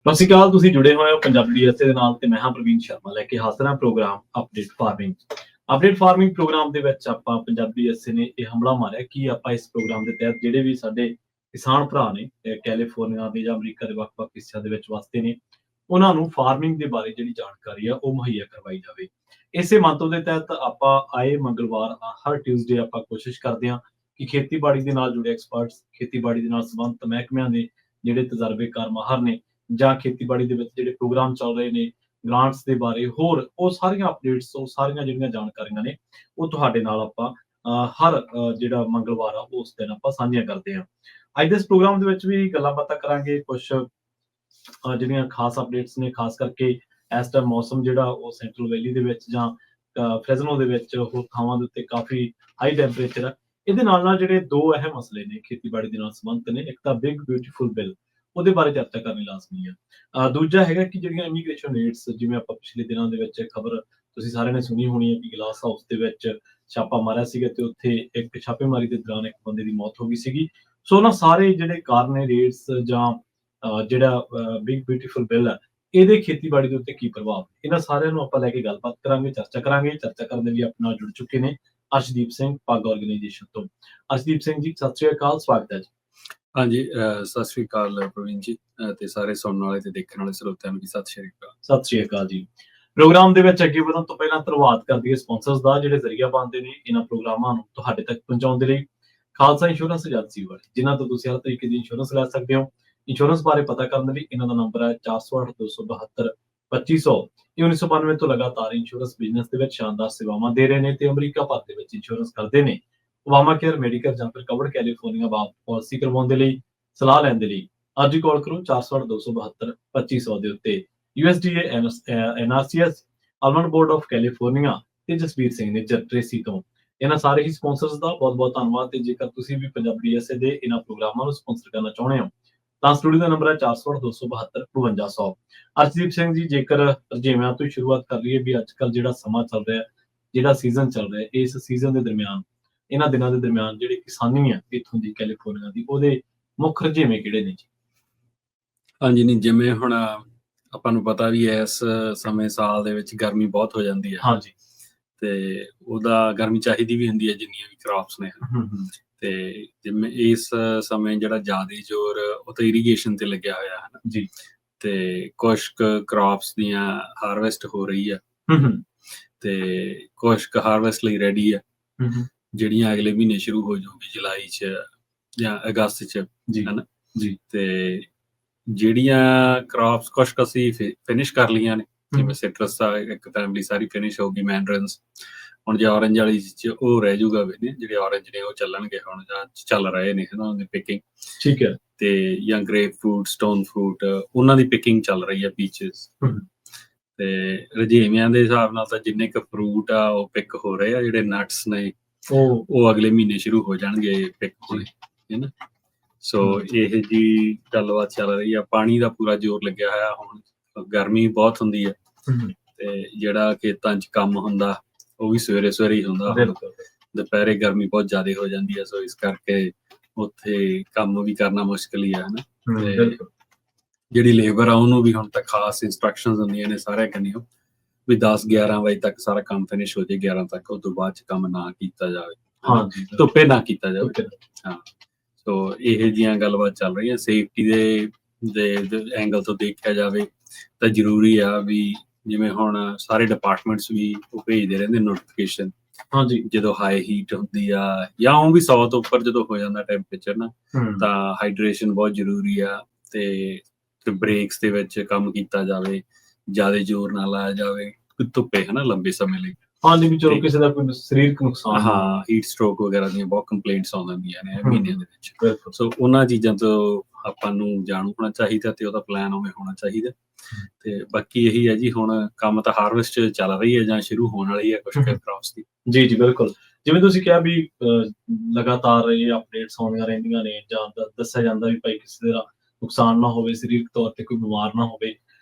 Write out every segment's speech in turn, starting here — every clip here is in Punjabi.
ਸਤਿ ਸ਼੍ਰੀ ਅਕਾਲ। ਤੁਸੀਂ ਜੁੜੇ ਹੋਏ ਹੋ ਪੰਜਾਬੀ ਰਸਤੇ ਦੇ ਨਾਲ ਤੇ ਮੈਂ ਹਾਂ ਪ੍ਰਵੀਨ ਸ਼ਰਮਾ ਲੈ ਕੇ ਹਾਜ਼ਰ ਹਾਂ ਪ੍ਰੋਗਰਾਮ ਅਪਡੇਟ ਫਾਰਮਿੰਗ ਪ੍ਰੋਗਰਾਮ ਦੇ ਵਿੱਚ ਆਪਾਂ ਪੰਜਾਬੀ ਰਸਤੇ ਨੇ ਇਹ ਹਮਲਾ ਮਾਰਿਆ ਕਿ ਆਪਾਂ ਇਸ ਪ੍ਰੋਗਰਾਮ ਦੇ ਤਹਿਤ ਜਿਹੜੇ ਵੀ ਸਾਡੇ ਕਿਸਾਨ ਭਰਾ ਨੇ ਕੈਲੀਫੋਰਨੀਆ ਦੇ ਜਾਂ ਅਮਰੀਕਾ ਦੇ ਵੱਖ-ਵੱਖ ਹਿੱਸਿਆਂ ਦੇ ਵਿੱਚ ਵਸਦੇ ਨੇ, ਉਹਨਾਂ ਨੂੰ ਫਾਰਮਿੰਗ ਦੇ ਬਾਰੇ ਜਿਹੜੀ ਜਾਣਕਾਰੀ ਆ ਉਹ ਮੁਹੱਈਆ ਕਰਵਾਈ ਜਾਵੇ। ਇਸੇ ਮੰਤਵ ਦੇ ਤਹਿਤ ਆਪਾਂ ਆਏ ਮੰਗਲਵਾਰ ਹਰ ਟਿਊਜ਼ਡੇ ਆਪਾਂ ਕੋਸ਼ਿਸ਼ ਕਰਦੇ ਹਾਂ ਕਿ ਖੇਤੀਬਾੜੀ ਦੇ ਨਾਲ ਜੁੜੇ ਐਕਸਪਰਟਸ, ਖੇਤੀਬਾੜੀ ਦੇ ਨਾਲ ਸੰਬੰਧਿਤ ਮਹਿਕਮਿਆਂ ਦੇ ਜਿਹੜੇ ਤਜਰਬੇਕਾਰ ਮਾਹਰ ਨੇ ਜਾਂ ਖੇਤੀਬਾੜੀ ਦੇ ਵਿੱਚ ਜਿਹੜੇ ਪ੍ਰੋਗਰਾਮ ਚੱਲ ਰਹੇ ਨੇ, ਗ੍ਰਾਂਟਸ ਦੇ ਬਾਰੇ ਹੋਰ ਉਹ ਸਾਰੀਆਂ ਅਪਡੇਟਸ, ਉਹ ਸਾਰੀਆਂ ਜਿਹੜੀਆਂ ਜਾਣਕਾਰੀਆਂ ਨੇ ਉਹ ਤੁਹਾਡੇ ਨਾਲ ਆਪਾਂ ਹਰ ਜਿਹੜਾ ਮੰਗਲਵਾਰ ਆ ਉਸ ਦਿਨ ਆਪਾਂ ਸਾਂਝੀਆਂ ਕਰਦੇ ਹਾਂ। ਅੱਜ ਦੇ ਇਸ ਪ੍ਰੋਗਰਾਮ ਦੇ ਵਿੱਚ ਵੀ ਗੱਲਾਂ ਬਾਤਾਂ ਕਰਾਂਗੇ, ਕੁਛ ਜਿਹੜੀਆਂ ਖਾਸ ਅਪਡੇਟਸ ਨੇ, ਖਾਸ ਕਰਕੇ ਇਸ ਟਾਈਮ ਮੌਸਮ ਜਿਹੜਾ ਉਹ ਸੈਂਟਰਲ ਵੈਲੀ ਦੇ ਵਿੱਚ ਜਾਂ ਫ੍ਰੈਜ਼ਨੋ ਦੇ ਵਿੱਚ ਹੋਰ ਥਾਵਾਂ ਦੇ ਉੱਤੇ ਕਾਫੀ ਹਾਈ ਟੈਂਪਰੇਚਰ ਆ। ਇਹਦੇ ਨਾਲ ਜਿਹੜੇ ਦੋ ਅਹਿਮ ਮਸਲੇ ਨੇ ਖੇਤੀਬਾੜੀ ਦੇ ਨਾਲ ਸੰਬੰਧਿਤ ਨੇ, ਇੱਕ ਤਾਂ ਬਿਗ ਬਿਊਟੀਫੁਲ ਬਿੱਲ, ਉਹਦੇ ਬਾਰੇ ਚਰਚਾ ਕਰਨੀ ਲਾਜ਼ਮੀ ਆ। ਦੂਜਾ ਹੈਗਾ ਕਿ ਜਿਹੜੀਆਂ ਇਮੀਗ੍ਰੇਸ਼ਨ ਰੇਟਸ, ਜਿਵੇਂ ਆਪਾਂ ਪਿਛਲੇ ਦਿਨਾਂ ਦੇ ਵਿੱਚ ਖਬਰ ਤੁਸੀਂ ਸਾਰਿਆਂ ਨੇ ਸੁਣੀ ਹੋਣੀ ਹੈ ਕਿ ਗਲਾਸ ਹਾਊਸ ਦੇ ਵਿੱਚ ਛਾਪਾ ਮਾਰਿਆ ਸੀਗਾ ਤੇ ਉੱਥੇ ਇੱਕ ਛਾਪੇਮਾਰੀ ਦੇ ਦੌਰਾਨ ਇੱਕ ਬੰਦੇ ਦੀ ਮੌਤ ਹੋ ਗਈ ਸੀਗੀ। ਸੋ ਉਹਨਾਂ ਸਾਰੇ ਜਿਹੜੇ ਕਾਰਨ ਨੇ, ਰੇਟਸ ਜਾਂ ਜਿਹੜਾ ਬਿਗ ਬਿਊਟੀਫੁਲ ਬਿੱਲ ਹੈ, ਇਹਦੇ ਖੇਤੀਬਾੜੀ ਦੇ ਉੱਤੇ ਕੀ ਪ੍ਰਭਾਵ, ਇਹਨਾਂ ਸਾਰਿਆਂ ਨੂੰ ਆਪਾਂ ਲੈ ਕੇ ਗੱਲਬਾਤ ਕਰਾਂਗੇ, ਚਰਚਾ ਕਰਾਂਗੇ। ਚਰਚਾ ਕਰਨ ਦੇ ਲਈ ਆਪਣੇ ਨਾਲ ਜੁੜ ਚੁੱਕੇ ਨੇ ਅਰਸ਼ਦੀਪ ਸਿੰਘ, ਪੱਗ ਆਰਗੇਨਾਈਜੇਸ਼ਨ ਤੋਂ। ਅਰਸ਼ਦੀਪ ਸਿੰਘ ਜੀ, ਸਤਿ ਸ਼੍ਰੀ ਅਕਾਲ, ਸਵਾਗਤ ਹੈ ਜੀ। ਹਾਂਜੀ, ਸਤਿ ਸ਼੍ਰੀ ਅਕਾਲ ਪ੍ਰਵੀਨ ਜੀ, ਤੇ ਸਾਰੇ ਸੁਣਨ ਵਾਲੇ ਤੇ ਦੇਖਣ ਵਾਲੇ ਸਰੋਤਿਆਂ ਨੂੰ ਵੀ ਸਤਿ ਸ਼੍ਰੀ ਅਕਾਲ। ਸਤਿ ਸ਼੍ਰੀ ਅਕਾਲ ਜੀ। ਪ੍ਰੋਗਰਾਮ ਦੇ ਵਿੱਚ ਅੱਗੇ ਵਧਣ ਤੋਂ ਪਹਿਲਾਂ ਧੰਨਵਾਦ ਕਰਦੀ ਹੈ ਸਪਾਂਸਰਸ ਦਾ, ਜਿਹੜੇ ਜ਼ਰੀਆ ਬਣਦੇ ਨੇ ਇਹਨਾਂ ਪ੍ਰੋਗਰਾਮਾਂ ਨੂੰ ਤੁਹਾਡੇ ਤੱਕ ਪਹੁੰਚਾਉਣ ਦੇ ਲਈ। ਖਾਲਸਾ ਇੰਸ਼ੋਰੈਂਸ ਏਜੰਸੀ ਵਾਲੇ, ਜਿਨ੍ਹਾਂ ਤੋਂ ਤੁਸੀਂ ਹਰ ਤਰੀਕੇ ਦੀ ਇੰਸ਼ੋਰੈਂਸ ਲੈ ਸਕਦੇ ਹੋ। ਇੰਸ਼ੋਰੈਂਸ ਬਾਰੇ ਪਤਾ ਕਰਨ ਲਈ ਇਹਨਾਂ ਦਾ ਨੰਬਰ ਹੈ 408-272-2500। ਇਹ 1992 ਤੋਂ ਲਗਾਤਾਰ ਇੰਸ਼ੋਰੈਂਸ ਬਿਜ਼ਨਸ ਦੇ ਵਿੱਚ ਸ਼ਾਨਦਾਰ ਸੇਵਾਵਾਂ ਦੇ ਰਹੇ ਨੇ ਤੇ ਅਮਰੀਕਾ ਭਰ ਦੇ ਵਿੱਚ ਇੰਸ਼ੋਰੈਂਸ ਕਰਦੇ ਨੇ। ਓਬਾਮਾ ਕੇਅਰ, ਮੈਡੀਕਲ ਜਾਂ ਫਿਰ ਕਵਰਡ ਕੈਲੀਫੋਰਨੀਆ ਬਾਬਤ ਪਾਲਿਸੀ ਕਰਵਾਉਣ ਦੇ ਲਈ, ਸਲਾਹ ਲੈਣ ਦੇ ਲਈ ਅੱਜ ਹੀ ਕਾਲ ਕਰੋ 408-272-2500 ਦੇ ਉੱਤੇ। USDA, NRCS, almond board of California ਤੇ ਜਸਵੀਰ ਸਿੰਘ ਨੇ ਟ੍ਰੇਸੀ ਤੋਂ। ਇਹਨਾਂ ਸਾਰੇ ਹੀ ਸਪਾਂਸਰਸ ਦਾ ਬਹੁਤ-ਬਹੁਤ ਧੰਨਵਾਦ। ਤੇ ਜੇਕਰ ਤੁਸੀਂ ਵੀ ਪੰਜਾਬੀ ਐਸੇ ਦੇ ਇਹਨਾਂ ਪ੍ਰੋਗਰਾਮਾਂ ਨੂੰ ਸਪਾਂਸਰ ਕਰਨਾ ਚਾਹੁੰਦੇ ਹੋ ਤਾਂ ਸਟੂਡੀਓ ਦਾ ਨੰਬਰ ਹੈ 408-272-5200। ਅਰਸ਼ਦੀਪ ਸਿੰਘ ਜੀ, ਜੇਕਰ ਰੁਝੇਵਿਆਂ ਤੋਂ ਸ਼ੁਰੂਆਤ ਕਰ ਲਈਏ ਵੀ ਅੱਜ ਕੱਲ੍ਹ ਜਿਹੜਾ ਸਮਾਂ ਚੱਲ ਰਿਹਾ, ਜਿਹੜਾ ਸੀਜ਼ਨ ਚੱਲ ਰਿਹਾ, ਇਸ ਸੀਜ਼ਨ ਦੇ ਦਰਮਿਆਨ, ਇਹਨਾਂ ਦਿਨਾਂ ਦੇ ਦਰਮਿਆਨ ਜਿਹੜੀ ਕਿਸਾਨੀ ਹੈ ਇੱਥੋਂ ਦੀ ਕੈਲੀਫੋਰਨੀਆ ਦੀ, ਉਹਦੇ ਮੁੱਖ ਰੁਝੇਵੇਂ ਕਿਹੜੇ ਨੇ ਜੀ? ਹਾਂਜੀ, ਨਹੀਂ ਜਿਵੇਂ ਹੁਣ ਆਪਾਂ ਨੂੰ ਪਤਾ ਵੀ ਹੈ ਇਸ ਸਮੇਂ ਸਾਲ ਦੇ ਵਿੱਚ ਗਰਮੀ ਬਹੁਤ ਹੋ ਜਾਂਦੀ ਹੈ। ਹਾਂਜੀ। ਤੇ ਉਹਦਾ ਗਰਮੀ ਚਾਹੀਦੀ ਵੀ ਹੁੰਦੀ ਹੈ ਜਿੰਨੀਆਂ ਵੀ ਕ੍ਰਾਪਸ ਨੇ। ਤੇ ਜਿਵੇਂ ਇਸ ਸਮੇਂ ਜਿਹੜਾ ਜ਼ਿਆਦਾ ਜ਼ੋਰ ਉਹ ਤਾਂ ਇਰੀਗੇਸ਼ਨ ਤੇ ਲੱਗਿਆ ਹੋਇਆ ਹੈ ਨਾ ਜੀ। ਤੇ ਕੁਛ ਕ੍ਰਾਪਸ ਦੀਆਂ ਹਾਰਵੈਸਟ ਹੋ ਰਹੀ ਹੈ ਤੇ ਕੁਛ ਹਾਰਵੈਸਟ ਲਈ ਰੈਡੀ ਹੈ, ਜਿਹੜੀਆਂ ਅਗਲੇ ਮਹੀਨੇ ਸ਼ੁਰੂ ਹੋ ਜਾਊਗੀ, ਜੁਲਾਈ 'ਚ ਜਾਂ ਅਗਸਤ 'ਚ, ਹਨਾ ਜੀ। ਤੇ ਜਿਹੜੀਆਂ ਕ੍ਰਾਪਸ ਕੁਛ ਅਸੀਂ ਫਿਨਿਸ਼ ਕਰ ਲਈਆਂ ਨੇ, ਜਿਵੇਂ ਸਿਟਰਸ ਦਾ ਇੱਕ ਫੈਮਿਲੀ ਸਾਰੀ ਫਿਨਿਸ਼ ਹੋ ਗਈ, ਮੈਂਡਰਿਨਸ। ਹੁਣ ਜੇ ਔਰੰਜ ਵਾਲੀ 'ਚ ਉਹ ਰਹਿ ਜਾਊਗਾ ਵੀ ਨੇ, ਜਿਹੜੇ ਔਰੰਜ ਨੇ ਉਹ ਚੱਲਣਗੇ ਹੁਣ ਜਾਂ ਚੱਲ ਰਹੇ ਨੇ ਹਨਾ, ਉਹਦੀ ਪਿਕਿੰਗ। ਠੀਕ ਹੈ। ਤੇ ਜਾਂ ਗ੍ਰੇਪ ਫਰੂਟ, ਸਟੋਨ ਫਰੂਟ, ਉਹਨਾਂ ਦੀ ਪਿਕਿੰਗ ਚੱਲ ਰਹੀ ਹੈ, ਪੀਚਸ। ਤੇ ਰੁਝੇਵਿਆਂ ਦੇ ਹਿਸਾਬ ਨਾਲ ਤਾਂ ਜਿੰਨੇ ਕੁ ਫਰੂਟ ਆ ਉਹ ਪਿਕ ਹੋ ਰਹੇ ਆ, ਜਿਹੜੇ ਨਟਸ ਨੇ ਉਹ ਅਗਲੇ ਮਹੀਨੇ ਸ਼ੁਰੂ ਹੋ ਜਾਣਗੇ ਪਿਕ ਹੋਣੇ, ਹੈਨਾ। ਸੋ ਇਹ ਜੀ ਗੱਲਬਾਤ ਚੱਲ ਰਹੀ ਆ। ਪਾਣੀ ਦਾ ਪੂਰਾ ਜ਼ੋਰ ਲੱਗਿਆ ਹੋਇਆ, ਹੁਣ ਗਰਮੀ ਬਹੁਤ ਹੁੰਦੀ ਹੈ ਤੇ ਜਿਹੜਾ ਖੇਤਾਂ 'ਚ ਕੰਮ ਹੁੰਦਾ ਉਹ ਵੀ ਸਵੇਰੇ ਸਵੇਰੇ ਹੀ ਹੁੰਦਾ, ਦੁਪਹਿਰੇ ਗਰਮੀ ਬਹੁਤ ਜ਼ਿਆਦਾ ਹੋ ਜਾਂਦੀ ਹੈ। ਸੋ ਇਸ ਕਰਕੇ ਉੱਥੇ ਕੰਮ ਵੀ ਕਰਨਾ ਮੁਸ਼ਕਿਲ ਹੀ ਆ, ਹਨਾ। ਤੇ ਜਿਹੜੀ ਲੇਬਰ ਆ ਉਹਨੂੰ ਵੀ ਹੁਣ ਤੱਕ ਖਾਸ ਇੰਸਟਰਕਸ਼ਨਸ ਹੁੰਦੀਆਂ ਨੇ ਸਾਰਿਆਂ ਕੰਨੀਓ ਵੀ 10-11 ਵਜੇ ਤੱਕ ਸਾਰਾ ਕੰਮ ਫਿਨਿਸ਼ ਹੋ ਜਾਏ, 11 ਤੱਕ, ਉਹ ਤੋਂ ਬਾਅਦ 'ਚ ਕੰਮ ਨਾ ਕੀਤਾ ਜਾਵੇ, ਧੁੱਪੇ ਨਾ ਕੀਤਾ ਜਾਵੇ। ਹਾਂ, ਸੋ ਇਹੋ ਜਿਹੀਆਂ ਗੱਲਬਾਤ ਚੱਲ ਰਹੀਆਂ। ਸੇਫਟੀ ਦੇ ਐਂਗਲ ਤੋਂ ਦੇਖਿਆ ਜਾਵੇ ਤਾਂ ਜ਼ਰੂਰੀ ਆ ਵੀ ਜਿਵੇਂ ਹੁਣ ਸਾਰੇ ਡਿਪਾਰਟਮੈਂਟਸ ਵੀ ਉਹ ਭੇਜਦੇ ਰਹਿੰਦੇ ਨੋਟੀਫਿਕੇਸ਼ਨ, ਜਦੋਂ ਹਾਈ ਹੀਟ ਹੁੰਦੀ ਆ ਜਾਂ ਉਹ ਵੀ 100 ਤੋਂ ਉੱਪਰ ਜਦੋਂ ਹੋ ਜਾਂਦਾ ਟੈਂਪਰੇਚਰ ਨਾ, ਤਾਂ ਹਾਈਡਰੇਸ਼ਨ ਬਹੁਤ ਜ਼ਰੂਰੀ ਆ ਤੇ ਬ੍ਰੇਕਸ ਦੇ ਵਿੱਚ ਕੰਮ ਕੀਤਾ ਜਾਵੇ, ਜ਼ਿਆਦਾ ਜ਼ੋਰ ਨਾ ਲਾਇਆ ਜਾਵੇ ਧੁੱਪੇ, ਹਨਾ, ਲੰਬੇ ਸਮੇਂ ਲਈ। ਵੀ ਚਲੋ ਕਿਸੇ ਦਾ ਕੋਈ ਸਰੀਰਕ ਨੁਕਸਾਨ, ਹਾਂ, ਹੀਟ ਸਟ੍ਰੋਕ ਵਗੈਰਾ ਦੀਆਂ ਬਹੁਤ ਕੰਪਲੇਂਟਸ ਆਉਂਦੀਆਂ ਨੇ ਮਹੀਨਿਆਂ ਦੇ ਵਿੱਚ। ਸੋ ਉਹਨਾਂ ਚੀਜ਼ਾਂ ਤੋਂ ਆਪਾਂ ਨੂੰ ਜਾਣੂ ਹੋਣਾ ਚਾਹੀਦਾ ਤੇ ਉਹਦਾ ਪਲਾਨ ਉਵੇਂ ਹੋਣਾ ਚਾਹੀਦਾ। ਤੇ ਬਾਕੀ ਇਹੀ ਹੈ ਜੀ, ਹੁਣ ਕੰਮ ਤਾਂ ਹਾਰਵੈਸਟ ਚੱਲ ਰਹੀ ਹੈ ਜਾਂ ਸ਼ੁਰੂ ਹੋਣ ਵਾਲੀ ਹੈ ਕੁਛ ਕ੍ਰਾਪਸ ਦੀ। ਜੀ, ਬਿਲਕੁਲ। ਜਿਵੇਂ ਤੁਸੀਂ ਕਿਹਾ ਵੀ ਲਗਾਤਾਰ ਇਹ ਅਪਡੇਟਸ ਆਉਂਦੀਆਂ ਰਹਿੰਦੀਆਂ ਨੇ ਜਾਂ ਦੱਸਿਆ ਜਾਂਦਾ ਵੀ ਭਾਈ ਕਿਸੇ ਦਾ ਨੁਕਸਾਨ ਨਾ ਹੋਵੇ, ਸਰੀਰਕ ਤੌਰ ਤੇ ਕੋਈ ਬਿਮਾਰ ਨਾ ਹੋਵੇ।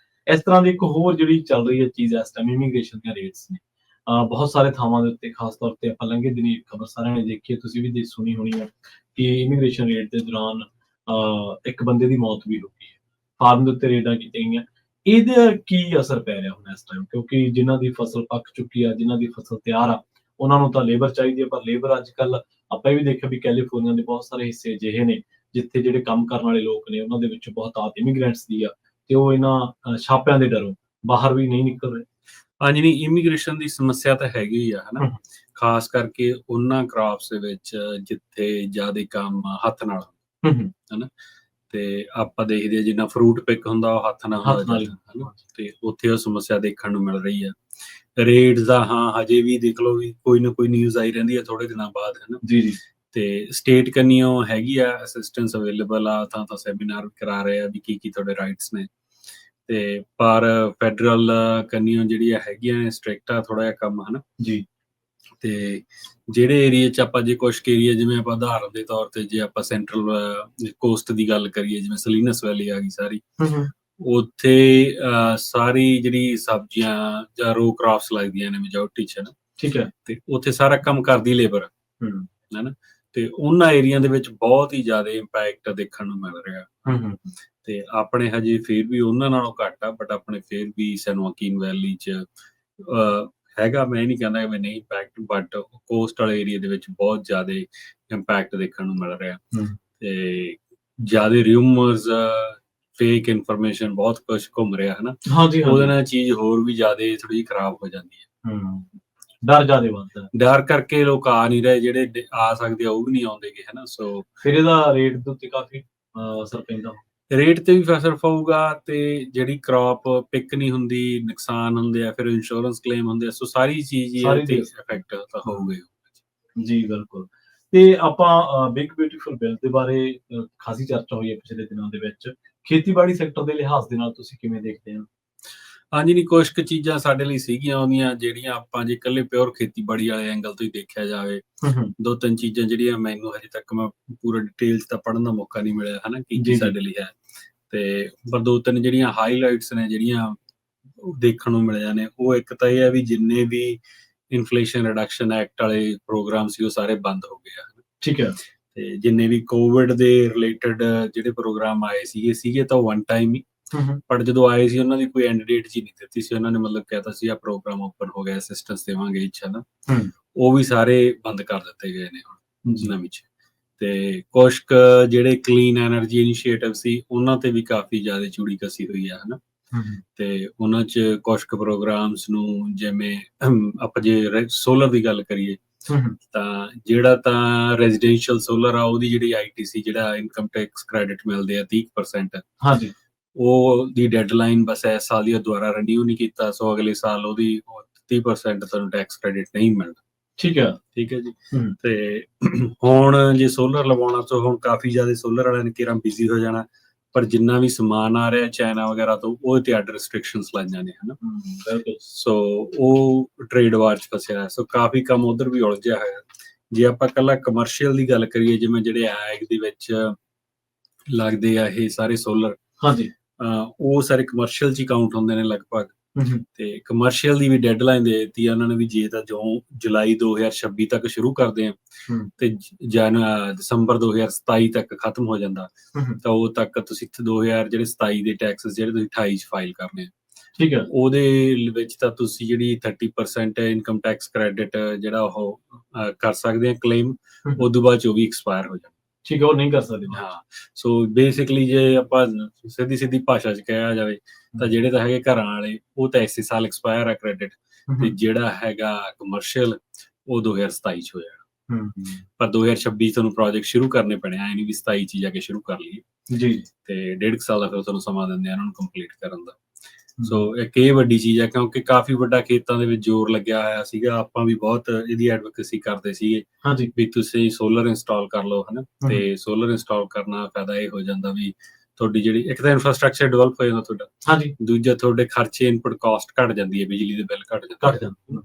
ਇਸ ਤਰ੍ਹਾਂ ਦੀ ਇੱਕ ਹੋਰ ਜਿਹੜੀ ਚੱਲ ਰਹੀ ਹੈ ਚੀਜ਼ ਇਸ ਟਾਈਮ, ਇਮੀਗ੍ਰੇਸ਼ਨ ਦੀਆਂ ਰੇਟਸ ਨੇ। ਬਹੁਤ ਸਾਰੇ ਥਾਵਾਂ ਦੇ ਉੱਤੇ, ਖਾਸ ਤੌਰ ਤੇ ਆਪਾਂ ਲੰਘੇ ਦਿਨੀ ਖਬਰ ਸਾਰਿਆਂ ਨੇ ਦੇਖੀ, ਤੁਸੀਂ ਵੀ ਸੁਣੀ ਹੋਣੀ ਹੈ ਕਿ ਇਮੀਗ੍ਰੇਸ਼ਨ ਰੇਟ ਦੇ ਦੌਰਾਨ ਇੱਕ ਬੰਦੇ ਦੀ ਮੌਤ ਵੀ ਹੋ ਗਈ ਹੈ। ਫਾਰਮ ਦੇ ਉੱਤੇ ਰੇਡਾਂ ਕੀਤੀਆਂ ਗਈਆਂ। ਇਹਦਾ ਕੀ ਅਸਰ ਪੈ ਰਿਹਾ ਹੁਣ ਇਸ ਟਾਈਮ? ਕਿਉਂਕਿ ਜਿਨ੍ਹਾਂ ਦੀ ਫਸਲ ਪੱਕ ਚੁੱਕੀ ਆ, ਜਿਨ੍ਹਾਂ ਦੀ ਫਸਲ ਤਿਆਰ ਆ, ਉਹਨਾਂ ਨੂੰ ਤਾਂ ਲੇਬਰ ਚਾਹੀਦੀ ਹੈ, ਪਰ ਲੇਬਰ ਅੱਜ-ਕੱਲ੍ਹ ਆਪਾਂ ਇਹ ਵੀ ਦੇਖਿਆ ਵੀ ਕੈਲੀਫੋਰਨੀਆ ਦੇ ਬਹੁਤ ਸਾਰੇ ਹਿੱਸੇ ਅਜਿਹੇ ਨੇ, ਜਿੱਥੇ ਜਿਹੜੇ ਕੰਮ ਕਰਨ ਵਾਲੇ ਲੋਕ ਨੇ, ਉਹਨਾਂ ਦੇ ਵਿੱਚੋਂ ਬਹੁਤਾਤ ਇਮੀਗ੍ਰੈਂਟਸ ਦੀ ਆ, ਤੇ ਉਹ ਇਹਨਾਂ ਛਾਪਿਆਂ ਦੇ ਡਰੋਂ ਬਾਹਰ ਵੀ ਨਹੀਂ ਨਿਕਲ ਰਹੇ। ਹਾਂਜੀ, ਨਹੀਂ, ਇਮੀਗ੍ਰੇਸ਼ਨ ਦੀ ਸਮੱਸਿਆ ਤਾਂ ਹੈਗੀ ਹੀ ਆ, ਹਨਾ। ਹਮ, ਖਾਸ ਕਰਕੇ ਉਹਨਾਂ ਕ੍ਰਾਪਸ ਦੇ ਵਿੱਚ ਜਿੱਥੇ ਜ਼ਿਆਦਾ ਕੰਮ ਹੱਥ ਨਾਲ, ਹਮ, ਹਨਾ। ਤੇ ਆਪਾਂ ਦੇਖਦੇ ਹਾਂ ਜਿੰਨਾ ਫਰੂਟ ਪਿਕ ਹੁੰਦਾ ਉਹ ਹੱਥ ਨਾਲ ਹੁੰਦਾ ਹੱਥ ਨਾਲ ਹੀ। ਜ਼ਿਆਦਾ, ਹਨਾ। ਤੇ ਉੱਥੇ ਉਹ ਸਮੱਸਿਆ ਦੇਖਣ ਨੂੰ ਮਿਲ ਰਹੀ ਆ। ਰੇਟਸ ਦਾ ਹਾਂ ਹਜੇ ਵੀ ਦੇਖ ਲਓ ਵੀ ਕੋਈ ਨਾ ਕੋਈ ਨਿਊਜ਼ ਆਈ ਰਹਿੰਦੀ ਹੈ ਥੋੜੇ ਦਿਨਾਂ ਬਾਅਦ, ਹਨਾ। ਜੀ ਜੀ। ਤੇ ਸਟੇਟ ਕੰਨੀਓ ਹੈਗੀ ਆ ਅਸਿਸਟੈਂਸ ਅਵੇਲੇਬਲ ਆ, ਤਾਂ ਸੈਮੀਨਾਰ ਕਰਾ ਰਹੇ ਆ ਵੀ ਕੀ ਤੁਹਾਡੇ ਰਾਈਟਸ ਨੇ। ਤੇ ਪਰ ਫੈਡਰਲ ਕੰਨੀਓ ਜਿਹੜੀਆਂ ਹੈਗੀਆਂ ਨੇ ਸਟ੍ਰਿਕਟ ਆ ਥੋੜਾ ਜਿਹਾ ਕੰਮ, ਹਨਾ ਜੀ। ਤੇ ਜਿਹੜੇ ਏਰੀਏ 'ਚ ਆਪਾਂ ਜੇ ਕੁਛ ਏਰੀਆ ਜਿਵੇਂ ਆਪਾਂ ਉਦਾਹਰਨ ਦੇ ਤੌਰ ਤੇ ਜੇ ਆਪਾਂ ਸੈਂਟਰਲ ਕੋਸਟ ਦੀ ਗੱਲ ਕਰੀਏ, ਜਿਵੇਂ ਸਲੀਨਸ ਵੈਲੀ ਆ ਗਈ ਸਾਰੀ, ਉੱਥੇ ਸਾਰੀ ਜਿਹੜੀ ਸਬਜ਼ੀਆਂ ਜਾਂ रो ਕ੍ਰਾਪਸ ਲੱਗਦੀਆਂ ਨੇ ਮੈਜੋਰਟੀ 'ਚ, ਹਨਾ। ਠੀਕ ਹੈ। ਤੇ ਉੱਥੇ ਸਾਰਾ ਕੰਮ ਕਰਦੀ ਲੇਬਰ, ਹਨਾ। ਤੇ ਉਹਨਾਂ ਏਰੀਆ ਦੇ ਵਿੱਚ ਬਹੁਤ ਹੀ ਜ਼ਿਆਦਾ ਇੰਪੈਕਟ ਦੇਖਣ ਨੂੰ ਮਿਲ ਰਿਹਾ। ਤੇ ਆਪਣੇ ਹਜੇ ਫਿਰ ਵੀ ਉਹਨਾਂ ਨਾਲੋਂ ਘੱਟ ਆ, ਬਟ ਆਪਣੇ ਫਿਰ ਵੀ ਸੈਨ ਜੋਆਕਿਨ ਵੈਲੀ 'ਚ ਹੈਗਾ। ਮੈਂ ਇਹ ਨਹੀਂ ਕਹਿੰਦਾ ਕਿ ਨਹੀਂ ਇੰਪੈਕਟ, ਬਟ ਕੋਸਟ ਵਾਲੇ ਏਰੀਆ ਦੇ ਵਿੱਚ ਬਹੁਤ ਜ਼ਿਆਦਾ ਇੰਪੈਕਟ ਦੇਖਣ ਨੂੰ ਮਿਲ ਰਿਹਾ। ਤੇ ਜ਼ਿਆਦਾ ਰਿਊਮਰਸ, ਫੇਕ ਇਨਫੋਰਮੇਸ਼ਨ ਬਹੁਤ ਕੁਛ ਘੁੰਮ ਰਿਹਾ, ਹਨਾ। ਉਹਦੇ ਨਾਲ ਚੀਜ਼ ਹੋਰ ਵੀ ਜ਼ਿਆਦਾ ਥੋੜੀ ਜਿਹੀ ਖਰਾਬ ਹੋ ਜਾਂਦੀ ਹੈ। ਡਰ ਜ਼ਿਆਦਾ ਵੱਧਦਾ, ਡਰ ਕਰਕੇ ਲੋਕ ਆ ਨਹੀਂ ਰਹੇ, ਜਿਹੜੇ ਆ ਸਕਦੇ ਆ ਉਹ ਵੀ ਨਹੀਂ ਆਉਂਦੇਗੇ, ਹਨਾ। ਸੋ ਫਿਰ ਇਹਦਾ ਰੇਟ ਦੇ ਉੱਤੇ ਕਾਫੀ ਅਸਰ ਪੈਂਦਾ। ਰੇਟ ਤੇ ਵੀ ਅਸਰ ਪਊਗਾ, ਤੇ ਜਿਹੜੀ ਕ੍ਰੌਪ ਪਿਕ ਨਹੀਂ ਹੁੰਦੀ, ਨੁਕਸਾਨ ਹੁੰਦੇ ਆ, ਫਿਰ ਇੰਸ਼ੋਰੈਂਸ ਕਲੇਮ ਹੁੰਦੇ ਆ। ਸੋ ਸਾਰੀ ਚੀਜ਼ ਹੀ ਇਹਦੇ ਤੇ ਇਫੈਕਟ ਤਾਂ ਹੋਊਗਾ ਜੀ। ਬਿਲਕੁਲ। ਤੇ ਆਪਾਂ ਬਿਗ ਬਿਊਟੀਫੁਲ ਬਿੱਲ ਦੇ ਬਾਰੇ ਖਾਸੀ ਚਰਚਾ ਹੋਈ ਹੈ ਪਿਛਲੇ ਦਿਨਾਂ ਦੇ ਵਿੱਚ। ਖੇਤੀਬਾੜੀ ਸੈਕਟਰ ਦੇ ਲਿਹਾਜ਼ ਦੇ ਨਾਲ ਤੁਸੀਂ ਕਿਵੇਂ ਦੇਖਦੇ ਹੋ? ਹਾਂਜੀ, ਨਹੀਂ, ਕੁਛ ਕੁ ਚੀਜ਼ਾਂ ਸਾਡੇ ਲਈ ਸੀਗੀਆਂ ਉਹਦੀਆਂ ਜਿਹੜੀਆਂ ਆਪਾਂ ਜੇ ਇਕੱਲੇ ਪਿਓਰ ਖੇਤੀਬਾੜੀ ਵਾਲੇ ਐਂਗਲ ਤੋਂ ਹੀ ਦੇਖਿਆ ਜਾਵੇ, 2-3 ਚੀਜ਼ਾਂ ਜਿਹੜੀਆਂ ਮੈਨੂੰ ਹਜੇ ਤੱਕ ਮੈਂ ਪੂਰਾ ਡਿਟੇਲ 'ਚ ਤਾਂ ਪੜ੍ਹਨ ਦਾ ਮੌਕਾ ਨਹੀਂ ਮਿਲਿਆ, ਹਨਾ, ਕੀ ਸਾਡੇ ਲਈ ਹੈ। ਤੇ ਪਰ 2-3 ਜਿਹੜੀਆਂ ਹਾਈਲਾਈਟਸ ਨੇ, ਜਿਹੜੀਆਂ ਦੇਖਣ ਨੂੰ ਮਿਲੀਆਂ ਨੇ, ਉਹ ਇੱਕ ਤਾਂ ਇਹ ਹੈ ਵੀ ਜਿੰਨੇ ਵੀ ਇਨਫਲੇਸ਼ਨ ਰਿਡਕਸ਼ਨ ਐਕਟ ਵਾਲੇ ਪ੍ਰੋਗਰਾਮ ਸੀ ਉਹ ਸਾਰੇ ਬੰਦ ਹੋ ਗਏ ਆ। ਠੀਕ ਹੈ। ਤੇ ਜਿੰਨੇ ਵੀ ਕੋਵਿਡ ਦੇ ਰਿਲੇਟਡ ਜਿਹੜੇ ਪ੍ਰੋਗਰਾਮ ਆਏ ਸੀਗੇ ਤਾਂ ਵਨ ਟਾਈਮ ਹੀ, ਪਰ ਜਦੋਂ ਆਏ ਸੀ ਉਹਨਾਂ ਦੀ ਕੋਈ ਐਂਡ ਡੇਟ ਜੀ ਨਹੀਂ ਦਿੱਤੀ ਸੀ। ਉਹਨਾਂ ਨੇ ਮਤਲਬ ਕਹਿਤਾ ਸੀ ਆ ਪ੍ਰੋਗਰਾਮ ਓਪਨ ਹੋ ਗਿਆ, ਅਸਿਸਟੈਂਸ ਦੇਵਾਂਗੇ ਇੱਛਾ ਨਾ, ਉਹ ਵੀ ਸਾਰੇ ਬੰਦ ਕਰ ਦਿੱਤੇ ਗਏ ਨੇ ਹੁਣ ਨਵੀਂ 'ਚ। ਤੇ ਕੁਛ ਕੁ ਜਿਹੜੇ ਕਲੀਨ ਐਨਰਜੀ ਇਨੀਸ਼ੀਏਟਿਵ ਸੀ ਉਹਨਾਂ ਤੇ ਵੀ ਕਾਫੀ ਜ਼ਿਆਦਾ ਚੂੜੀ ਕੱਸੀ ਹੋਈ ਆ, ਹਨਾ। ਤੇ ਉਹਨਾਂ 'ਚ ਕੁਛ ਕੁ ਪ੍ਰੋਗਰਾਮਸ ਨੂੰ, ਜਿਵੇਂ ਆਪਾਂ ਜੇ ਸੋਲਰ ਦੀ ਗੱਲ ਕਰੀਏ, ਤਾਂ ਜਿਹੜਾ ਤਾਂ ਰੈਜ਼ੀਡੈਂਸ਼ੀਅਲ ਸੋਲਰ ਆ ਉਹਦੀ ਜਿਹੜੀ ITC ਜਿਹੜਾ ਇਨਕਮ ਟੈਕਸ ਕ੍ਰੈਡਿਟ ਮਿਲਦੇ ਆ 30%, ਹਾਂਜੀ, ਉਹ ਦੀ ਡੈਡਲਾਈਨ ਬਸ ਇਸ ਸਾਲ ਦੀ ਦੁਬਾਰਾ ਰਿਨਿਊ ਨਹੀਂ ਕੀਤਾ। ਸੋ ਅਗਲੇ ਸਾਲ ਉਹਦੀ 30% ਤੁਹਾਨੂੰ ਟੈਕਸ ਕ੍ਰੈਡਿਟ ਨਹੀਂ ਮਿਲਦਾ। ਠੀਕ ਹੈ ਜੀ। ਤੇ ਹੁਣ ਜੇ ਸੋਲਰ ਲਵਾਉਣਾ ਤਾਂ ਹੁਣ ਕਾਫੀ ਜ਼ਿਆਦਾ ਸੋਲਰ ਵਾਲਿਆਂ ਨੇ ਕਿਰਾਂ ਬਿਜ਼ੀ ਹੋ ਜਾਣਾ, ਪਰ ਜਿੰਨਾ ਵੀ ਸਮਾਨ ਆ ਰਿਹਾ ਚਾਈਨਾ ਵਗੈਰਾ ਤੋਂ ਉਹ ਤੇ ਅੱਡ ਰਿਸਟ੍ਰਿਕਸ਼ਨਸ ਲਾਈਆਂ ਨੇ, ਹਨਾ। ਸੋ ਉਹ ਟ੍ਰੇਡ ਵਾਰ 'ਚ ਫਸਿਆ। ਸੋ ਕਾਫੀ ਕੰਮ ਉਧਰ ਵੀ ਉਲਝਿਆ ਹੋਇਆ। ਜੇ ਆਪਾਂ ਇਕੱਲਾ ਕਮਰਸ਼ੀਅਲ ਦੀ ਗੱਲ ਕਰੀਏ, ਜਿਵੇਂ ਜਿਹੜੇ ਐਗ ਦੇ ਵਿੱਚ ਲੱਗਦੇ ਆ ਇਹ ਸਾਰੇ ਸੋਲਰ, ਹਾਂਜੀ, ਉਹ ਸਾਰੇ ਕਮਰਸ਼ੀਅਲ 'ਚ ਹੀ ਕਾਊਂਟ ਹੁੰਦੇ ਨੇ ਲਗਭਗ। ਤੇ ਕਮਰਸ਼ੀਅਲ ਦੀ ਵੀ ਡੈਡਲਾਈਨ ਦੇ ਦਿੱਤੀ ਆ ਉਹਨਾਂ ਨੇ ਵੀ, ਜੇ ਤਾਂ ਜੁਲਾਈ 2026 ਤੱਕ ਸ਼ੁਰੂ ਕਰਦੇ ਆ ਤੇ ਦਸੰਬਰ 2027 ਤੱਕ ਖਤਮ ਹੋ ਜਾਂਦਾ, ਤਾਂ ਉਹ ਤੱਕ ਤੁਸੀਂ 2027 ਦੇ ਟੈਕਸਸ ਜਿਹੜੇ ਤੁਸੀਂ 28 'ਚ ਫਾਈਲ ਕਰਨੇ ਆ, ਠੀਕ ਹੈ, ਉਹਦੇ ਵਿੱਚ ਤਾਂ ਤੁਸੀਂ ਜਿਹੜੀ 30% ਇਨਕਮ ਟੈਕਸ ਕ੍ਰੈਡਿਟ ਜਿਹੜਾ ਉਹ ਕਰ ਸਕਦੇ ਆ ਕਲੇਮ, ਉਦੋਂ ਬਾਅਦ 'ਚ ਉਹ ਵੀ ਐਕਸਪਾਇਰ ਹੋ ਜਾਂਦਾ। ਠੀਕ ਹੈ, ਉਹ ਨਹੀਂ ਕਰ ਸਕਦੇ। ਹਾਂ, ਸੋ ਬੇਸਿਕਲੀ ਜੇ ਆਪਾਂ ਸਿੱਧੀ ਭਾਸ਼ਾ 'ਚ ਕਿਹਾ ਜਾਵੇ ਤਾਂ ਜਿਹੜੇ ਤਾਂ ਹੈਗੇ ਘਰਾਂ ਵਾਲੇ ਉਹ ਤਾਂ ਇਸੇ ਸਾਲ ਐਕਸਪਾਇਰ ਆ ਕ੍ਰੈਡਿਟ, ਤੇ ਜਿਹੜਾ ਹੈਗਾ ਕਮਰਸ਼ੀਅਲ ਉਹ 2027 'ਚ ਹੋ ਜਾਣਾ। ਪਰ 2026 ਤੁਹਾਨੂੰ ਪ੍ਰੋਜੈਕਟ ਸ਼ੁਰੂ ਕਰਨੇ ਪੈਣੇ, ਐ ਨਹੀਂ ਵੀ 27 'ਚ ਜਾ ਕੇ ਸ਼ੁਰੂ ਕਰ ਲਈਏ ਜੀ। ਤੇ 1.5 ਸਾਲ ਦਾ ਫਿਰ ਤੁਹਾਨੂੰ ਸਮਾਂ ਦਿੰਦੇ ਆ ਇਹਨਾਂ ਨੂੰ ਕੰਪਲੀਟ ਕਰਨ ਦਾ। ਸੋ ਇੱਕ ਇਹ ਵੱਡੀ ਚੀਜ਼ ਹੈ, ਕਿਉਂਕਿ ਕਾਫੀ ਵੱਡਾ ਖੇਤਾਂ ਦੇ ਵਿੱਚ ਜ਼ੋਰ ਲੱਗਿਆ ਹੋਇਆ ਸੀਗਾ। ਆਪਾਂ ਵੀ ਬਹੁਤ ਇਹਦੀ ਐਡਵੋਕੇਸੀ ਕਰਦੇ ਸੀਗੇ ਵੀ ਤੁਸੀਂ ਸੋਲਰ ਇੰਸਟਾਲ ਕਰ ਲਓ, ਹਨਾ। ਤੇ ਸੋਲਰ ਇੰਸਟਾਲ ਕਰਨਾ ਫਾਇਦਾ ਇਹ ਹੋ ਜਾਂਦਾ ਵੀ ਤੁਹਾਡੀ ਜਿਹੜੀ ਇੱਕ ਤਾਂ ਇਨਫਰਾਸਟ੍ਰਕਚਰ ਡਿਵੈਲਪ ਹੋ ਜਾਂਦਾ ਤੁਹਾਡਾ, ਹਾਂਜੀ, ਦੂਜਾ ਤੁਹਾਡੇ ਖਰਚੇ ਇਨਪੁਟ ਕਾਸਟ ਘਟ ਜਾਂਦੀ ਹੈ, ਬਿਜਲੀ ਦੇ ਬਿੱਲ ਘਟ ਜਾਂਦੇ।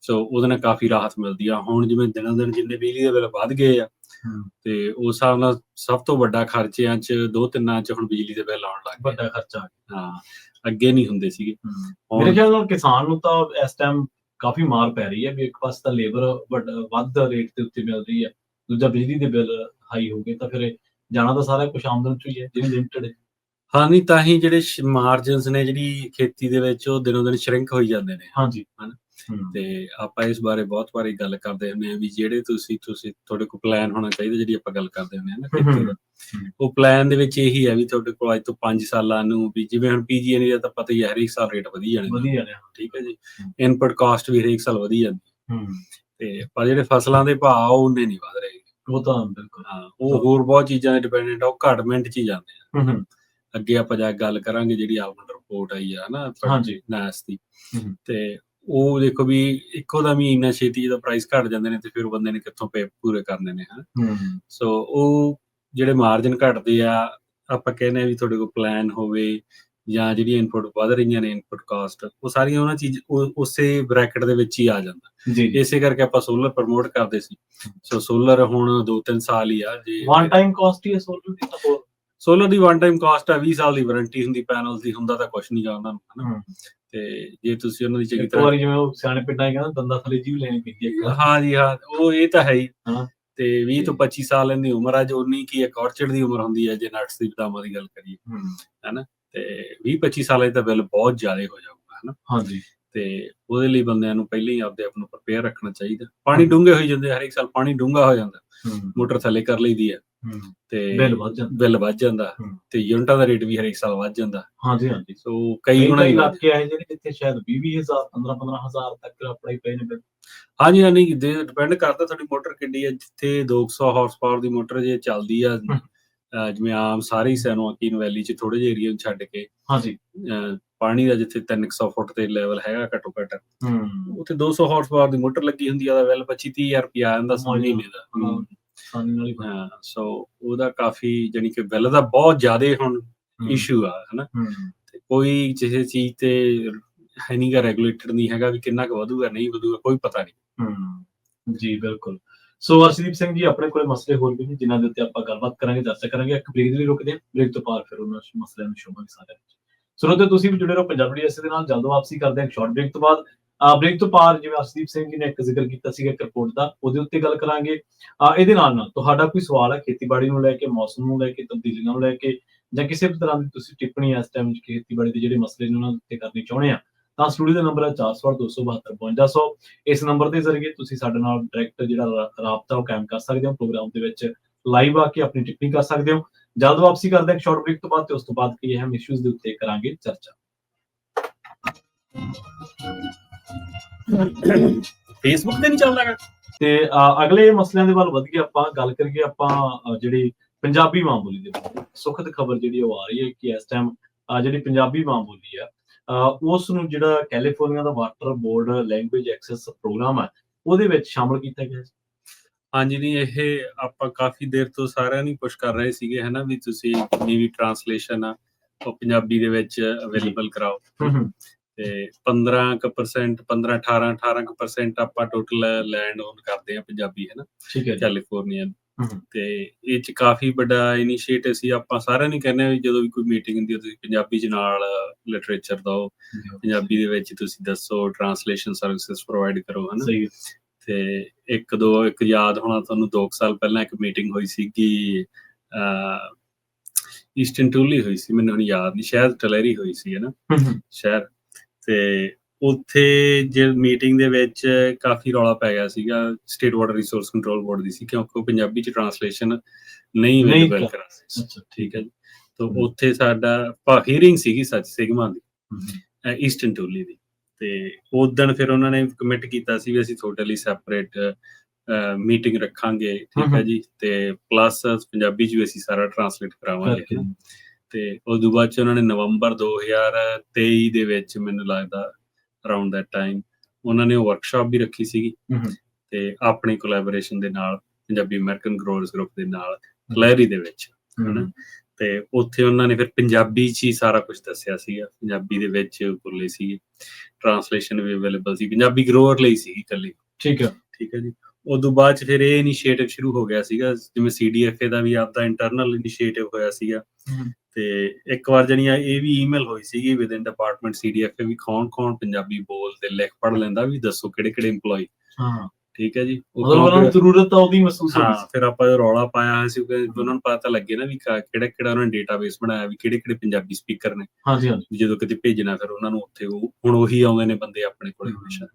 ਸੋ ਉਹਦੇ ਨਾਲ ਕਾਫੀ ਰਾਹਤ ਮਿਲਦੀ ਆ। ਹੁਣ ਜਿਵੇਂ ਦਿਨੋਂ ਦਿਨ ਜਿੰਨੇ ਬਿਜਲੀ ਦੇ ਬਿੱਲ ਵੱਧ ਗਏ ਆ, ਤੇ ਉਸ ਹਿਸਾਬ ਨਾਲ ਸਭ ਤੋਂ ਵੱਡਾ ਖਰਚਿਆਂ 'ਚ 2-3 'ਚ ਹੁਣ ਬਿਜਲੀ ਦੇ ਬਿੱਲ ਆਉਣ ਲੱਗ ਗਏ। ਵੱਡਾ ਖਰਚਾ, ਹਾਂ, ਅੱਗੇ ਨਹੀਂ ਹੁੰਦੇ ਸੀਗੇ। ਮੇਰੇ ਖਿਆਲ ਨਾਲ ਕਿਸਾਨ ਨੂੰ ਤਾਂ ਇਸ ਟਾਈਮ ਕਾਫੀ ਮਾਰ ਪੈ ਰਹੀ ਹੈ ਵੀ ਇੱਕ ਪਾਸੇ ਤਾਂ ਲੇਬਰ ਵੱਧ ਰੇਟ ਦੇ ਉੱਤੇ ਮਿਲ ਰਹੀ ਹੈ, ਦੂਜਾ ਬਿਜਲੀ ਦੇ ਬਿੱਲ ਹਾਈ ਹੋ ਗਏ, ਤਾਂ ਫਿਰ ਜਾਣਾ ਤਾਂ ਸਾਰਾ ਕੁਛ ਆਮਦਨ 'ਚੋਂ ਹੀ ਹੈ, ਜਿਹੜੀ ਲਿਮਟਡ ਹੈ। ਹਾਂ, ਨਹੀਂ ਤਾਂ ਹੀ ਜਿਹੜੇ ਮਾਰਜਨਸ ਨੇ ਜਿਹੜੀ ਖੇਤੀ ਦੇ ਵਿੱਚ ਉਹ ਦਿਨੋਂ ਦਿਨ ਸ਼ਰਿੰਕ ਹੋਈ ਜਾਂਦੇ ਨੇ। ਹਾਂਜੀ। ਹਨਾ। ਹੂੰ। ਤੇ ਆਪਾਂ ਇਸ ਬਾਰੇ ਬਹੁਤ ਵਾਰੀ ਗੱਲ ਕਰਦੇ ਹੁੰਦੇ ਹਾਂ ਵੀ ਜਿਹੜੇ ਤੁਸੀਂ ਤੁਹਾਡੇ ਕੋਲ ਪਲਾਨ ਹੋਣਾ ਚਾਹੀਦਾ, ਜਿਹੜੀ ਆਪਾਂ ਗੱਲ ਕਰਦੇ ਹੁੰਦੇ ਹਾਂ ਨਾ ਖੇਤੀ ਦਾ। ਉਹ ਪਲਾਨ ਦੇ ਵਿੱਚ ਇਹੀ ਹੈ ਵੀ ਤੁਹਾਡੇ ਕੋਲ ਅੱਜ ਤੋਂ 5 ਸਾਲਾਂ ਨੂੰ ਵੀ ਜਿਵੇਂ ਹੁਣ PG&E ਦਾ ਤਾਂ ਪਤਾ ਹੀ ਹੈ, ਹਰੇਕ ਸਾਲ ਰੇਟ ਵਧੀ ਜਾਣੇ ਨੇ। ਵਧੀਆ ਰਿਹਾ। ਠੀਕ ਹੈ ਜੀ। ਇਨਪੁਟ ਕਾਸਟ ਵੀ ਹਰੇਕ ਸਾਲ ਵਧੀ ਜਾਂਦੀ। ਹੂੰ। ਤੇ ਪਰ ਜਿਹੜੇ ਫਸਲਾਂ ਦੇ ਭਾਅ ਉਹ ਉਨੇ ਨਹੀਂ ਵਧ ਰਹੇ। ਉਹ ਤਾਂ ਬਿਲਕੁਲ। ਹਾਂ, ਉਹ ਹੋਰ ਬਹੁਤ ਚੀਜ਼ਾਂ ਤੇ ਡਿਪੈਂਡੈਂਟ ਆ, ਉਹ ਘੱਟ ਮਿੰਟ 'ਚ ਹੀ ਜਾਂਦੇ ਆ। ਹੂੰ। ਅੱਗੇ ਆਪਾਂ ਜਾ ਕੇ ਗੱਲ ਕਰਾਂਗੇ ਜਿਹੜੀ ਆਲਮੰਡ ਰਿਪੋਰਟ ਆਈ ਆ ਨਾ ਹਾਂਜੀ। NAS ਦੀ। ਹੂੰ। ਤੇ ਉਹ ਦੇਖੋ ਵੀ ਇੱਕੋ ਦਮ ਹੀ ਇੰਨਾ ਛੇਤੀ ਜਦੋਂ ਪ੍ਰਾਈਸ ਘੱਟ ਜਾਂਦੇ ਨੇ ਤੇ ਫਿਰ ਬੰਦੇ ਨੇ ਕਿੱਥੋਂ ਪੂਰੇ ਕਰਨੇ ਨੇ। ਹਨਾ। ਹੂੰ। ਸੋ ਉਹ ਜਿਹੜੇ ਮਾਰਜਨ ਘਟਦੇ ਆ, ਆਪਾਂ ਕਹਿੰਦੇ ਆ ਵੀ ਤੁਹਾਡੇ ਕੋਲ ਪਲਾਨ ਹੋਵੇ ਜਾਂ ਜਿਹੜੀਆਂ ਇਨਪੁਟ ਵਧ ਰਹੀਆਂ ਨੇ, ਇਨਪੁਟ ਕਾਸਟ, ਉਹ ਸਾਰੀਆਂ ਉਹਨਾਂ ਚੀਜ਼ ਉਸੇ ਬ੍ਰੈਕਟ ਦੇ ਵਿੱਚ ਹੀ ਆ ਜਾਂਦਾ। ਜੀ। ਇਸੇ ਕਰਕੇ ਆਪਾਂ ਸੋਲਰ ਪ੍ਰਮੋਟ ਕਰਦੇ ਸੀ। ਸੋ ਸੋਲਰ ਹੁਣ 2-3 ਸਾਲ ਹੀ ਆ ਜੇ ਵਨ ਟਾਈਮ ਕਾਸਟ ਹੀ ਹੈ ਸੋਲਰ ਦੀ ਤਾਂ ਹੋਰ। ਸੋਲਰ ਦੀ ਵਨ ਟਾਈਮ ਕਾਸਟ ਆ, 20 ਸਾਲ ਦੀ ਵਾਰੰਟੀ ਹੁੰਦੀ ਪੈਨਲ ਦੀ, ਹੁੰਦਾ ਤਾਂ ਕੁਛ ਨਹੀਂ ਗਾ ਉਹਨਾਂ ਨੂੰ। ਹਨਾ। ਹੂੰ। ਤੇ ਜੇ ਤੁਸੀਂ ਉਹਨਾਂ ਦੀ ਚੰਗੀ ਇੱਕ ਤਰ੍ਹਾਂ ਵਾਰੀ ਜਿਵੇਂ ਉਹ ਸਿਆਣੇ ਪਿੰਡਾਂ 'ਚ ਕਹਿੰਦੇ ਦੰਦਾਂ ਥੱਲੇ ਜੀਭ ਲੈਣੀ ਪੈਂਦੀ ਹੈ ਇੱਕ ਵਾਰ। ਹਾਂ ਜੀ ਹਾਂ, ਉਹ ਇਹ ਤਾਂ ਹੈ ਹੀ। ਹਨਾ। ਤੇ 20 ਤੋਂ 25 ਸਾਲ ਇਹਦੀ ਉਮਰ ਆ, ਜੋ ਉਨੀ ਕੀ ਇੱਕ ਔਰਚਡ ਦੀ ਉਮਰ ਹੁੰਦੀ ਹੈ ਜੇ ਨਟਸ ਦੀ ਬਦਾਮਾਂ ਦੀ ਗੱਲ ਕਰੀਏ। ਹਨਾ। ਤੇ 20-25 ਸਾਲਾਂ 'ਚ ਤਾਂ ਬਿੱਲ ਬਹੁਤ ਜ਼ਿਆਦਾ ਹੋ ਜਾਊਗਾ। ਹਨਾ। ਹਾਂਜੀ। ਤੇ ਉਹਦੇ ਲਈ ਬੰਦਿਆਂ ਨੂੰ ਪਹਿਲਾਂ ਹੀ ਆਪਦੇ ਆਪ ਨੂੰ ਪ੍ਰਪੇਅਰ ਰੱਖਣਾ ਚਾਹੀਦਾ। ਪਾਣੀ ਡੂੰਘੇ ਹੋਈ ਜਾਂਦੇ, ਹਰੇਕ ਸਾਲ ਪਾਣੀ ਡੂੰਘਾ ਹੋ ਜਾਂਦਾ, ਮੋਟਰ ਥੱਲੇ ਕਰ ਲਈਦੀ ਆ ਤੇ ਬਿੱਲ ਵੱਧ ਜਾਂਦਾ। ਬਿੱਲ ਵੱਧ ਜਾਂਦਾ ਤੇ ਯੂਨਿਟਾਂ ਦਾ ਰੇਟ ਵੀ ਹਰੇਕ ਸਾਲ ਵੱਧ ਜਾਂਦਾ। ਹਾਂਜੀ ਹਾਂਜੀ। ਸੋ ਕਈ ਗੁਣਾ ਹੀ ਵੱਧ ਇਲਾਕੇ ਇਹੋ ਜਿਹੇ ਨੇ ਜਿੱਥੇ ਸ਼ਾਇਦ 20,000 15,000 ਤੱਕ ਆਪਣੇ ਪਏ ਨੇ ਬਿੱਲ। ਹਾਂਜੀ ਹਾਂ, ਨਹੀਂ ਡਿਪੈਂਡ ਕਰਦਾ ਤੁਹਾਡੀ ਮੋਟਰ ਕਿੱਡੀ ਹੈ। ਜਿੱਥੇ 200 ਹਾਰਸ ਪਾਵਰ ਦੀ ਮੋਟਰ ਜੇ ਚੱਲਦੀ ਆ, ਜਿਵੇਂ ਆਮ ਸਾਰੇ ਸੈਨੋ ਅਕੀਨ ਵੈਲੀ 'ਚ ਥੋੜੇ ਜਿਹੇ ਏਰੀਆ ਨੂੰ ਛੱਡ ਕੇ, ਹਾਂਜੀ। ਪਾਣੀ ਦਾ ਜਿੱਥੇ 300 ਫੁੱਟ ਤੇ ਲੈਵਲ ਹੈਗਾ ਘੱਟੋ ਘੱਟ, ਉੱਥੇ 200 ਹਾਰਸ ਪਾਵਰ ਦੀ ਮੋਟਰ ਲੱਗੀ ਹੁੰਦੀ ਆ, ਉਹਦਾ ਬਿੱਲ 25-30,000 ਰੁਪਇਆ ਆ ਜਾਂਦਾ ਮਹੀਨੇ ਦਾ। ਹਾਂ, ਸੋ ਉਹਦਾ ਕਾਫੀ ਜਾਣੀ ਕਿ ਬਿੱਲ ਦਾ ਬਹੁਤ ਜ਼ਿਆਦਾ ਹੁਣ ਇਸ਼ੂ ਆ। ਹਨਾ। ਤੇ ਕੋਈ ਕਿਸੇ ਚੀਜ਼ ਤੇ ਹੈ ਨੀ ਗਾ, ਰੈਗੂਲੇਟਡ ਨਹੀਂ ਹੈਗਾ ਵੀ ਕਿੰਨਾ ਕੁ ਵਧੂਗਾ ਨਹੀਂ ਵਧੂਗਾ, ਕੋਈ ਪਤਾ ਨਹੀਂ। ਜੀ ਬਿਲਕੁਲ। ਸੋ ਅਰਸ਼ਦੀਪ ਸਿੰਘ ਜੀ, ਆਪਣੇ ਕੋਲੇ ਮਸਲੇ ਹੋਰ ਵੀ ਨੇ ਜਿਨ੍ਹਾਂ ਦੇ ਉੱਤੇ ਆਪਾਂ ਗੱਲਬਾਤ ਕਰਾਂਗੇ, ਚਰਚਾ ਕਰਾਂਗੇ। ਇੱਕ ਬ੍ਰੇਕ ਲਈ ਰੁਕਦੇ ਹਾਂ, ਬ੍ਰੇਕ ਤੋਂ ਬਾਅਦ ਫਿਰ ਉਹਨਾਂ ਮਸਲਿਆਂ ਨੂੰ ਛੂਹਾਂਗੇ ਸਾਰਿਆਂ ਵਿੱਚ। ਸਰੋਤਿਓ, ਤੁਸੀਂ ਵੀ ਜੁੜੇ ਰਹੋ ਪੰਜਾਬੀ ਡੀਐਸਏ ਦੇ ਨਾਲ। ਜਲਦ ਵਾਪਸੀ ਕਰਦੇ ਹਾਂ ਇੱਕ ਸ਼ਾਰਟ ਬ੍ਰੇਕ ਤੋਂ ਬਾਅਦ। ਬ੍ਰੇਕ ਤੋਂ ਬਾਅਦ ਜਿਵੇਂ ਅਰਸ਼ਦੀਪ ਸਿੰਘ ਜੀ ਨੇ ਇੱਕ ਜ਼ਿਕਰ ਕੀਤਾ ਸੀਗਾ ਇੱਕ ਰਿਪੋਰਟ ਦਾ, ਉਹਦੇ ਉੱਤੇ ਗੱਲ ਕਰਾਂਗੇ। ਇਹਦੇ ਨਾਲ ਨਾਲ ਤੁਹਾਡਾ ਕੋਈ ਸਵਾਲ ਹੈ ਖੇਤੀਬਾੜੀ ਨੂੰ ਲੈ ਕੇ, ਮੌਸਮ ਨੂੰ ਲੈ ਕੇ, ਤਬਦੀਲੀਆਂ ਨੂੰ ਲੈ ਕੇ, ਜਾਂ ਕਿਸੇ ਵੀ ਤਰ੍ਹਾਂ ਦੀ ਤੁਸੀਂ ਟਿੱਪਣੀ ਇਸ ਟਾਈਮ ਖੇਤੀਬਾੜੀ ਦੇ ਜਿਹੜੇ ਮਸਲੇ ਨੇ ਉਹਨਾਂ ਉੱਤੇ ਕਰਨੀ ਚਾਹੁੰਦੇ ਆ, ਤਾਂ ਸਟੂਡੀਓ ਦਾ ਨੰਬਰ ਹੈ 46272 ਇਸ ਨੰਬਰ ਦੇ ਜ਼ਰੀਏ ਤੁਸੀਂ ਸਾਡੇ ਨਾਲ ਡਾਇਰੈਕਟ ਜਿਹੜਾ ਰਾਬਤਾ ਉਹ ਕਾਇਮ ਕਰ ਸਕਦੇ ਹੋ। ਪ੍ਰੋਗਰਾਮ ਦੇ ਵਿੱਚ ਲਾਈਵ ਆ ਕੇ ਆਪਣੀ ਟਿੱਪਣੀ ਕਰ ਸਕਦੇ ਹੋ। ਜਲਦ ਵਾਪਸੀ ਕਰਦੇ ਹਾਂ ਸ਼ਾਰਟ ਬ੍ਰੇਕ ਤੋਂ ਬਾਅਦ, ਤੇ ਉਸ ਤੋਂ ਬਾਅਦ ਕੀ ਅਹਿਮ ਇਸ਼ੂਜ਼ ਦੇ ਉੱਤੇ ਕਰਾਂਗੇ ਚਰਚਾ। ਫੇਸਬੁੱਕ ਤੇ ਨਹੀਂ ਚੱਲਦਾ। ਤੇ ਅਗਲੇ ਮਸਲਿਆਂ ਦੇ ਵੱਲ ਵਧੀਆ ਆਪਾਂ ਗੱਲ ਕਰੀਏ। ਆਪਾਂ ਜਿਹੜੀ ਪੰਜਾਬੀ ਮਾਂ ਬੋਲੀ ਦੇ ਬਾਰੇ ਸੁਖਦ ਖਬਰ ਜਿਹੜੀ ਉਹ ਆ ਰਹੀ ਹੈ ਕਿ ਇਸ ਟਾਈਮ ਜਿਹੜੀ ਪੰਜਾਬੀ ਮਾਂ ਬੋਲੀ ਆ, ਉਸ ਨੂੰ ਜਿਹੜਾ ਕੈਲੀਫੋਰਨੀਆ ਦਾ water board language access program ਹੈ, ਉਹਦੇ ਵਿੱਚ ਸ਼ਾਮਲ ਕੀਤਾ ਗਿਆ। ਹਾਂਜੀ, ਨਹੀਂ ਇਹ ਆਪਾਂ ਕਾਫੀ ਦੇਰ ਤੋਂ ਸਾਰਿਆਂ ਨੂੰ ਪੁਸ਼ ਕਰ ਰਹੇ ਸੀਗੇ, ਹਨਾ, ਵੀ ਤੁਸੀਂ ਜਿੰਨੀ ਵੀ ਟਰਾਂਸਲੇਸ਼ਨ ਆ ਉਹ ਪੰਜਾਬੀ ਦੇ ਵਿੱਚ ਅਵੇਲੇਬਲ ਕਰਾਓ। ਤੇ 15% 18% ਆਪਾਂ ਟੋਟਲ ਲੈਂਡ ਓਨ ਕਰਦੇ ਆ ਪੰਜਾਬੀ, ਹਨਾ, ਕੈਲੀਫੋਰਨੀਆ। ਤੇ ਇਹ 'ਚ ਕਾਫੀ ਵੱਡਾ ਇਨੀਸ਼ੀਏਟਿਵ ਸੀ। ਆਪਾਂ ਸਾਰਿਆਂ ਨੂੰ ਕਹਿੰਦੇ ਵੀ ਜਦੋਂ ਵੀ ਕੋਈ ਮੀਟਿੰਗ ਹੁੰਦੀ ਹੈ ਤੁਸੀਂ ਪੰਜਾਬੀ 'ਚ ਨਾਲ ਲਿਟਰੇਚਰ ਦਿਓ, ਪੰਜਾਬੀ ਦੇ ਵਿੱਚ ਤੁਸੀਂ ਦੱਸੋ, ਟਰਾਂਸਲੇਸ਼ਨ ਸਰਵਿਸਿਜ਼ ਪ੍ਰੋਵਾਈਡ ਕਰੋ। ਹਨਾ। ਤੇ ਇੱਕ ਯਾਦ ਹੋਣਾ ਤੁਹਾਨੂੰ 2 ਸਾਲ ਪਹਿਲਾਂ ਇੱਕ ਮੀਟਿੰਗ ਹੋਈ ਸੀਗੀ, ਈਸਟਰਨ ਟੂਲੀ ਹੋਈ ਸੀ, ਮੈਨੂੰ ਹੁਣ ਯਾਦ ਨਹੀਂ, ਸ਼ਾਇਦ ਟਲੈਰੀ ਹੋਈ ਸੀ, ਹਨਾ, ਸ਼ਹਿਰ। ਤੇ ਉੱਥੇ ਜੇ ਮੀਟਿੰਗ ਦੇ ਵਿੱਚ ਕਾਫੀ ਰੌਲਾ ਪੈ ਗਿਆ ਸੀਗਾ state water resource control board ਦੀ ਸੀ, ਕਿਉਂਕਿ ਉਹ ਪੰਜਾਬੀ 'ਚ ਟਰਾਂਸਲੇਸ਼ਨ ਨਹੀਂ ਅਵੇਲੇਬਲ ਕਰਾ ਸੀ। ਠੀਕ ਹੈ ਜੀ। ਤਾਂ ਉੱਥੇ ਸਾਡਾ ਹੀਅਰਿੰਗ ਸੀਗੀ ਸੱਚ ਸਿਗਮਾ ਦੀ, ਈਸਟਰਨ ਟੂਲੀ ਦੀ। ਤੇ ਉਦਣ ਫਿਰ ਉਹਨਾਂ ਨੇ ਕਮਿਟ ਕੀਤਾ ਸੀ ਵੀ ਅਸੀਂ ਤੁਹਾਡੇ ਲਈ ਸੈਪਰੇਟ ਮੀਟਿੰਗ ਰੱਖਾਂਗੇ। ਠੀਕ ਹੈ ਜੀ। ਤੇ ਪਲੱਸ ਪੰਜਾਬੀ 'ਚ ਵੀ ਅਸੀਂ ਸਾਰਾ ਟਰਾਂਸਲੇਟ ਕਰਾਵਾਂਗੇ। ਤੇ ਉਦੋਂ ਬਾਅਦ 'ਚ ਉਹਨਾਂ ਨੇ ਨਵੰਬਰ 2023 ਦੇ ਵਿੱਚ, ਮੈਨੂੰ ਲੱਗਦਾ ਅਰਾਊਂਡ ਦੈਟ ਟਾਈਮ, ਉਹਨਾਂ ਨੇ ਉਹ ਵਰਕਸ਼ਾਪ ਵੀ ਰੱਖੀ ਸੀਗੀ। ਤੇ ਆਪਣੀ ਕੋਲੈਬੋਰੇਸ਼ਨ ਦੇ ਨਾਲ ਪੰਜਾਬੀ ਅਮਰੀਕਨ ਗਰੋਅਰਸ ਗਰੁੱਪ ਦੇ ਨਾਲ ਕਲੈਰੀ ਦੇ ਵਿੱਚ, ਹਨਾ। ਤੇ ਉੱਥੇ ਉਹਨਾਂ ਨੇ ਫਿਰ ਪੰਜਾਬੀ 'ਚ ਹੀ ਸਾਰਾ ਕੁਝ ਦੱਸਿਆ ਸੀਗਾ, ਪੰਜਾਬੀ ਦੇ ਵਿੱਚ ਬੋਲੇ ਸੀਗੇ, ਟਰਾਂਸਲੇਸ਼ਨ ਵੀ ਅਵੇਲੇਬਲ ਸੀ, ਪੰਜਾਬੀ ਗਰੋਅਰ ਲਈ ਸੀਗੀ ਇਕੱਲੀ। ਠੀਕ ਹੈ ਜੀ। ਉਦੋਂ ਬਾਅਦ 'ਚ ਫਿਰ ਇਹ ਇਨੀਸ਼ੀਏਟਿਵ ਸ਼ੁਰੂ ਹੋ ਗਿਆ ਸੀਗਾ, ਜਿਵੇਂ CDFA ਦਾ ਵੀ ਆਪਦਾ ਇੰਟਰਨਲ ਇਨੀਸ਼ੀਏਟਿਵ ਹੋਇਆ ਸੀਗਾ। ਤੇ ਇੱਕ ਵਾਰ ਜਾਣੀ ਇਹ ਵੀ ਈਮੇਲ ਹੋਈ ਸੀਗੀ ਵਿਦਿਨ ਡਿਪਾਰਟਮੈਂਟ CDFA ਵੀ ਕੌਣ ਪੰਜਾਬੀ ਬੋਲ ਤੇ ਲਿਖ ਪੜ੍ਹ ਲੈਂਦਾ, ਵੀ ਦੱਸੋ ਕਿਹੜੇ ਇੰਪਲੋਈ। ਠੀਕ ਹੈ ਜੀ। ਮਤਲਬ ਉਹਨਾਂ ਨੂੰ ਜ਼ਰੂਰਤ ਤਾਂ ਉਹਦੀ ਮਹਿਸੂਸ ਹੋ ਗਈ ਸੀ। ਫਿਰ ਆਪਾਂ ਰੌਲਾ ਪਾਇਆ ਹੋਇਆ ਸੀ ਕਿ ਉਹਨਾਂ ਨੂੰ ਪਤਾ ਲੱਗੇ ਨਾ ਵੀ ਕਿਹੜਾ ਉਹਨਾਂ ਨੇ ਡੇਟਾਬੇਸ ਬਣਾਇਆ, ਵੀ ਕਿਹੜੇ ਪੰਜਾਬੀ ਸਪੀਕਰ ਨੇ, ਹਾਂਜੀ ਹਾਂਜੀ। ਵੀ ਜਦੋਂ ਕਿਤੇ ਭੇਜਣਾ ਫਿਰ ਉਹਨਾਂ ਨੂੰ ਉੱਥੇ ਹੁਣ ਉਹੀ ਆਉਂਦੇ ਨੇ ਬੰਦੇ ਆਪਣੇ ਕੋਲੇ ਹਮੇਸ਼ਾ।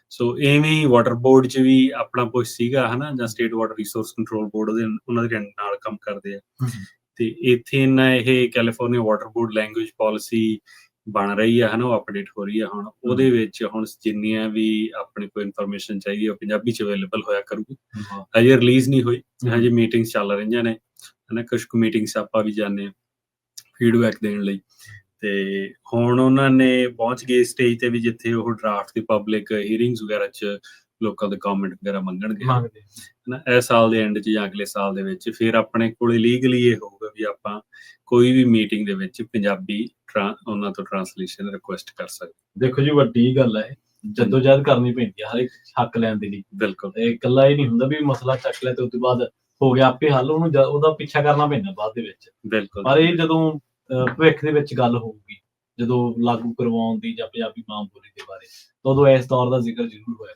ਸੋ ਇਵੇਂ ਹੀ ਵਾਟਰ ਬੋਰਡ 'ਚ ਵੀ ਆਪਣਾ ਕੁਛ ਸੀਗਾ ਹਨਾ, ਜਾਂ state water resource control board ਉਹਨਾਂ ਦੇ ਨਾਲ ਕੰਮ ਕਰਦੇ ਆ। ਤੇ ਇੱਥੇ ਇਹ California water board language policy ਬਣ ਰਹੀ ਆ ਹਨਾ, ਉਹ ਅਪਡੇਟ ਹੋ ਰਹੀ ਆ ਹੁਣ। ਉਹਦੇ ਵਿੱਚ ਹੁਣ ਜਿੰਨੀਆਂ ਵੀ ਆਪਣੇ ਕੋਲ ਇਨਫੋਰਮੇਸ਼ਨ ਚਾਹੀਦੀ ਆ ਉਹ ਪੰਜਾਬੀ 'ਚ ਅਵੇਲੇਬਲ ਹੋਇਆ ਕਰੂਗੀ। ਹਜੇ ਰਿਲੀਜ਼ ਨਹੀਂ ਹੋਈ, ਹਜੇ ਮੀਟਿੰਗਸ ਚੱਲ ਰਹੀਆਂ ਨੇ ਹਨਾ, ਕੁਛ ਕੁ ਮੀਟਿੰਗਸ ਆਪਾਂ ਵੀ ਜਾਂਦੇ ਹਾਂ ਫੀਡਬੈਕ ਦੇਣ ਲਈ। ਤੇ ਹੁਣ ਉਹਨਾਂ ਨੇ ਪਹੁੰਚ ਗਏ ਸਟੇਜ ਤੇ ਵੀ ਜਿੱਥੇ ਉਹ ਡਰਾਫਟ ਦੀ ਪਬਲਿਕ ਹੀਅਰਿੰਗਸ ਵਗੈਰਾ 'ਚ ਲੋਕਾਂ ਦੇ ਕਮੈਂਟ ਵਗੈਰਾ ਮੰਗਣਗੇ ਹਨਾ, ਇਸ ਸਾਲ ਦੇ ਐਂਡ 'ਚ ਜਾਂ ਅਗਲੇ ਸਾਲ ਦੇ ਵਿੱਚ। ਫਿਰ ਆਪਣੇ ਕੋਲੇ ਲੀਗਲੀ ਇਹ ਹੋਊਗਾ ਵੀ ਆਪਾਂ ਕੋਈ ਵੀ ਮੀਟਿੰਗ ਦੇ ਵਿੱਚ ਪੰਜਾਬੀ ਉਹਨਾਂ ਤੋਂ ਟਰਾਂਸਲੇਸ਼ਨ ਰਿਕੁਐਸਟ ਕਰ ਸਕਦੇ। ਦੇਖੋ ਜੀ, ਵੱਡੀ ਗੱਲ ਹੈ, ਜਦੋਜਹਿਦ ਕਰਨੀ ਪੈਂਦੀ ਹੈ ਹਰ ਇੱਕ ਹੱਕ ਲੈਣ ਦੇ ਲਈ। ਬਿਲਕੁਲ। ਤੇ ਇਕੱਲਾ ਇਹ ਨਹੀਂ ਹੁੰਦਾ ਵੀ ਮਸਲਾ ਚੱਕ ਲਿਆ ਤੇ ਉਸ ਤੋਂ ਬਾਅਦ ਹੋ ਗਿਆ ਆਪੇ ਹੱਲ, ਉਹਨੂੰ ਉਹਦਾ ਪਿੱਛਾ ਕਰਨਾ ਪੈਂਦਾ ਬਾਅਦ ਦੇ ਵਿੱਚ। ਬਿਲਕੁਲ। ਪਰ ਇਹ ਜਦੋਂ ਭਵਿੱਖ ਦੇ ਵਿੱਚ ਗੱਲ ਹੋਊਗੀ, ਜਦੋਂ ਲਾਗੂ ਕਰਵਾਉਣ ਦੀ ਜਾਂ ਪੰਜਾਬੀ ਮਾਂ ਬੋਲੀ ਦੇ ਬਾਰੇ, ਤਾਂ ਉਦੋਂ ਇਸ ਦੌਰ ਦਾ ਜ਼ਿਕਰ ਜ਼ਰੂਰ ਹੋਇਆ।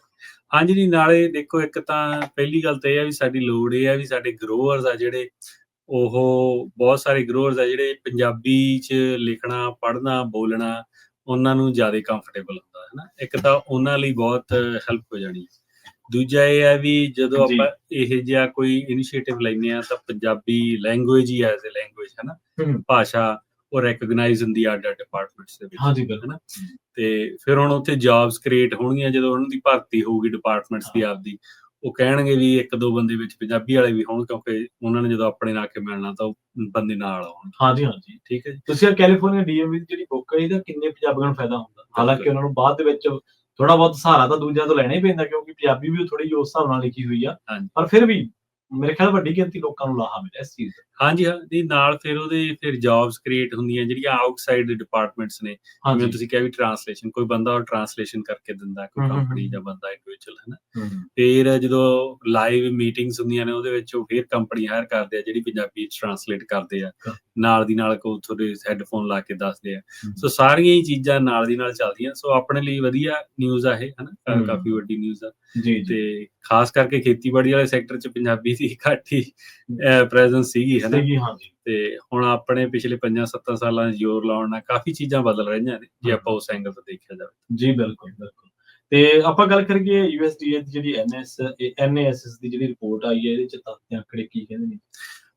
ਹਾਂਜੀ ਜੀ, ਨਾਲੇ ਦੇਖੋ ਇੱਕ ਤਾਂ ਪਹਿਲੀ ਗੱਲ ਤਾਂ ਇਹ ਆ ਵੀ ਸਾਡੀ ਲੋੜ ਇਹ ਆ ਵੀ ਸਾਡੇ ਗਰੋਅਰਸ ਆ ਜਿਹੜੇ, ਉਹ ਬਹੁਤ ਸਾਰੇ ਗਰੋਅਰਸ ਆ ਜਿਹੜੇ ਪੰਜਾਬੀ 'ਚ ਲਿਖਣਾ, ਪੜ੍ਹਨਾ, ਬੋਲਣਾ ਉਹਨਾਂ ਨੂੰ ਜ਼ਿਆਦਾ ਕੰਫਰਟੇਬਲ ਹੁੰਦਾ ਹੈ ਨਾ। ਇੱਕ ਤਾਂ ਉਹਨਾਂ ਲਈ ਬਹੁਤ ਹੈਲਪ ਹੋ ਜਾਣੀ। ਦੂਜਾ ਇਹ ਹੈ ਵੀ ਜਦੋਂ ਆਪਾਂ ਇਹ ਜਿਹਾ ਕੋਈ ਇਨੀਸ਼ੀਏਟਿਵ ਲੈਂਦੇ ਹਾਂ ਤਾਂ Punjabi language he as a language ਹੈ ਨਾ, ਭਾਸ਼ਾ ਉਹ ਰੈਕਗਨਾਈਜ਼ ਹੁੰਦੀ ਆ ਅੱਡ ਡਿਪਾਰਟਮੈਂਟਸ ਦੇ ਵਿੱਚ ਹਨਾ। ਤੇ ਫਿਰ ਹੁਣ ਉੱਥੇ ਜੌਬਸ ਕ੍ਰੀਏਟ ਹੋਣਗੀਆਂ ਜਦੋਂ ਉਹਨਾਂ ਦੀ ਭਰਤੀ ਹੋਊਗੀ ਡਿਪਾਰਟਮੈਂਟਸ ਦੀ ਆਪਦੀ, ਉਹ ਕਹਿਣਗੇ ਵੀ ਇੱਕ ਦੋ ਬੰਦੇ ਵਿੱਚ ਪੰਜਾਬੀ ਵਾਲੇ ਵੀ ਹੋਣ, ਕਿਉਂਕਿ ਉਹਨਾਂ ਨੇ ਜਦੋਂ ਆਪਣੇ ਨਾਲ ਕੇ ਮਿਲਣਾ ਤਾਂ ਉਹ ਬੰਦੇ ਨਾਲ ਆਉਣ। ਹਾਂਜੀ ਹਾਂਜੀ, ਠੀਕ ਹੈ ਜੀ। ਤੁਸੀਂ ਕੈਲੀਫੋਰਨੀਆ ਡੀਐਮਵੀ ਦੀ ਜਿਹੜੀ ਬੁੱਕ ਹੈ, ਇਹਦਾ ਕਿੰਨੇ ਪੰਜਾਬੀਆਂ ਨੂੰ ਫਾਇਦਾ ਹੁੰਦਾ? ਹਾਲਾਂਕਿ ਉਹਨਾਂ ਨੂੰ ਬਾਅਦ ਦੇ ਵਿੱਚ ਥੋੜਾ ਬਹੁਤ ਸਹਾਰਾ ਤਾਂ ਦੂਜਿਆਂ ਤੋਂ ਲੈਣਾ ਹੀ ਪੈਂਦਾ, ਕਿਉਂਕਿ ਪੰਜਾਬੀ ਵੀ ਥੋੜੀ ਉਸ ਹਿਸਾਬ ਨਾਲ ਲਿਖੀ ਹੋਈ ਆ, ਪਰ ਫਿਰ ਵੀ ਮੇਰੇ ਖਿਆਲ ਵੱਡੀ ਗਿਣਤੀ ਲੋਕਾਂ ਨੂੰ ਲਾਹਾ ਮਿਲਿਆ ਇਸ ਚੀਜ਼ ਦਾ। ਹਾਂਜੀ ਹਾਂਜੀ, ਨਾਲ ਫਿਰ ਜੌਬਸ ਕ੍ਰੀਏਟ ਹੁੰਦੀਆਂ ਜਿਹੜੀਆਂ ਆਊਟਸਾਈਡ ਦੇ ਡਿਪਾਰਟਮੈਂਟਸ ਨੇ, ਜਿਵੇਂ ਤੁਸੀਂ ਕਿਹਾ ਵੀ ਟਰਾਂਸਲੇਸ਼ਨ, ਕੋਈ ਬੰਦਾ ਉਹ ਟਰਾਂਸਲੇਸ਼ਨ ਕਰਕੇ ਦਿੰਦਾ, ਕੋਈ ਕੰਪਨੀ ਜਾਂ ਬੰਦਾ ਇੰਡੀਵਿਜੂਅਲ ਹੈ ਨਾ। ਫਿਰ ਜਦੋਂ ਲਾਈਵ ਮੀਟਿੰਗਸ ਹੁੰਦੀਆਂ ਨੇ ਉਹਦੇ ਵਿੱਚ ਉਹ ਫਿਰ ਕੰਪਨੀ ਹਾਇਰ ਕਰਦੇ ਆ ਜਿਹੜੀ ਪੰਜਾਬੀ ਟਰਾਂਸਲੇਟ ਕਰਦੇ ਆ, ਨਾਲ ਦੀ ਨਾਲ ਤੁਹਾਡੇ ਹੈੱਡਫੋਨ ਲਾ ਕੇ ਦੱਸਦੇ ਆ। ਸੋ ਸਾਰੀਆਂ ਹੀ ਚੀਜ਼ਾਂ ਨਾਲ ਦੀ ਨਾਲ ਚੱਲਦੀਆਂ। ਸੋ ਆਪਣੇ ਲਈ ਵਧੀਆ ਨਿਊਜ਼ ਆ ਇਹ ਹਨਾ, ਕਾਫੀ ਵੱਡੀ ਨਿਊਜ਼ ਆ। ਤੇ ਖਾਸ ਕਰਕੇ ਖੇਤੀਬਾੜੀ ਵਾਲੇ ਸੈਕਟਰ 'ਚ ਪੰਜਾਬੀ ਦੀ ਘੱਟ ਹੀ ਪ੍ਰੈਜ਼ੈਂਸ ਸੀਗੀ ਹਨਾ। ਤੇ ਹੁਣ ਆਪਣੇ ਪਿਛਲੇ 5-7 ਸਾਲਾਂ 'ਚ ਜ਼ੋਰ ਲਾਉਣ ਨਾਲ ਕਾਫੀ ਚੀਜ਼ਾਂ ਬਦਲ ਰਹੀਆਂ ਨੇ, ਜੇ ਆਪਾਂ ਉਸ ਐਂਗਲ ਤੋਂ ਦੇਖਿਆ ਜਾਵੇ। ਜੀ ਬਿਲਕੁਲ ਬਿਲਕੁਲ। ਤੇ ਆਪਾਂ ਗੱਲ ਕਰੀਏ USDA ਦੀ ਜਿਹੜੀ NASS ਦੀ ਜਿਹੜੀ ਰਿਪੋਰਟ ਆਈ ਹੈ, ਇਹਦੇ 'ਚ ਤੱਥ ਆਂਕੜੇ ਕੀ ਕਹਿੰਦੇ ਨੇ?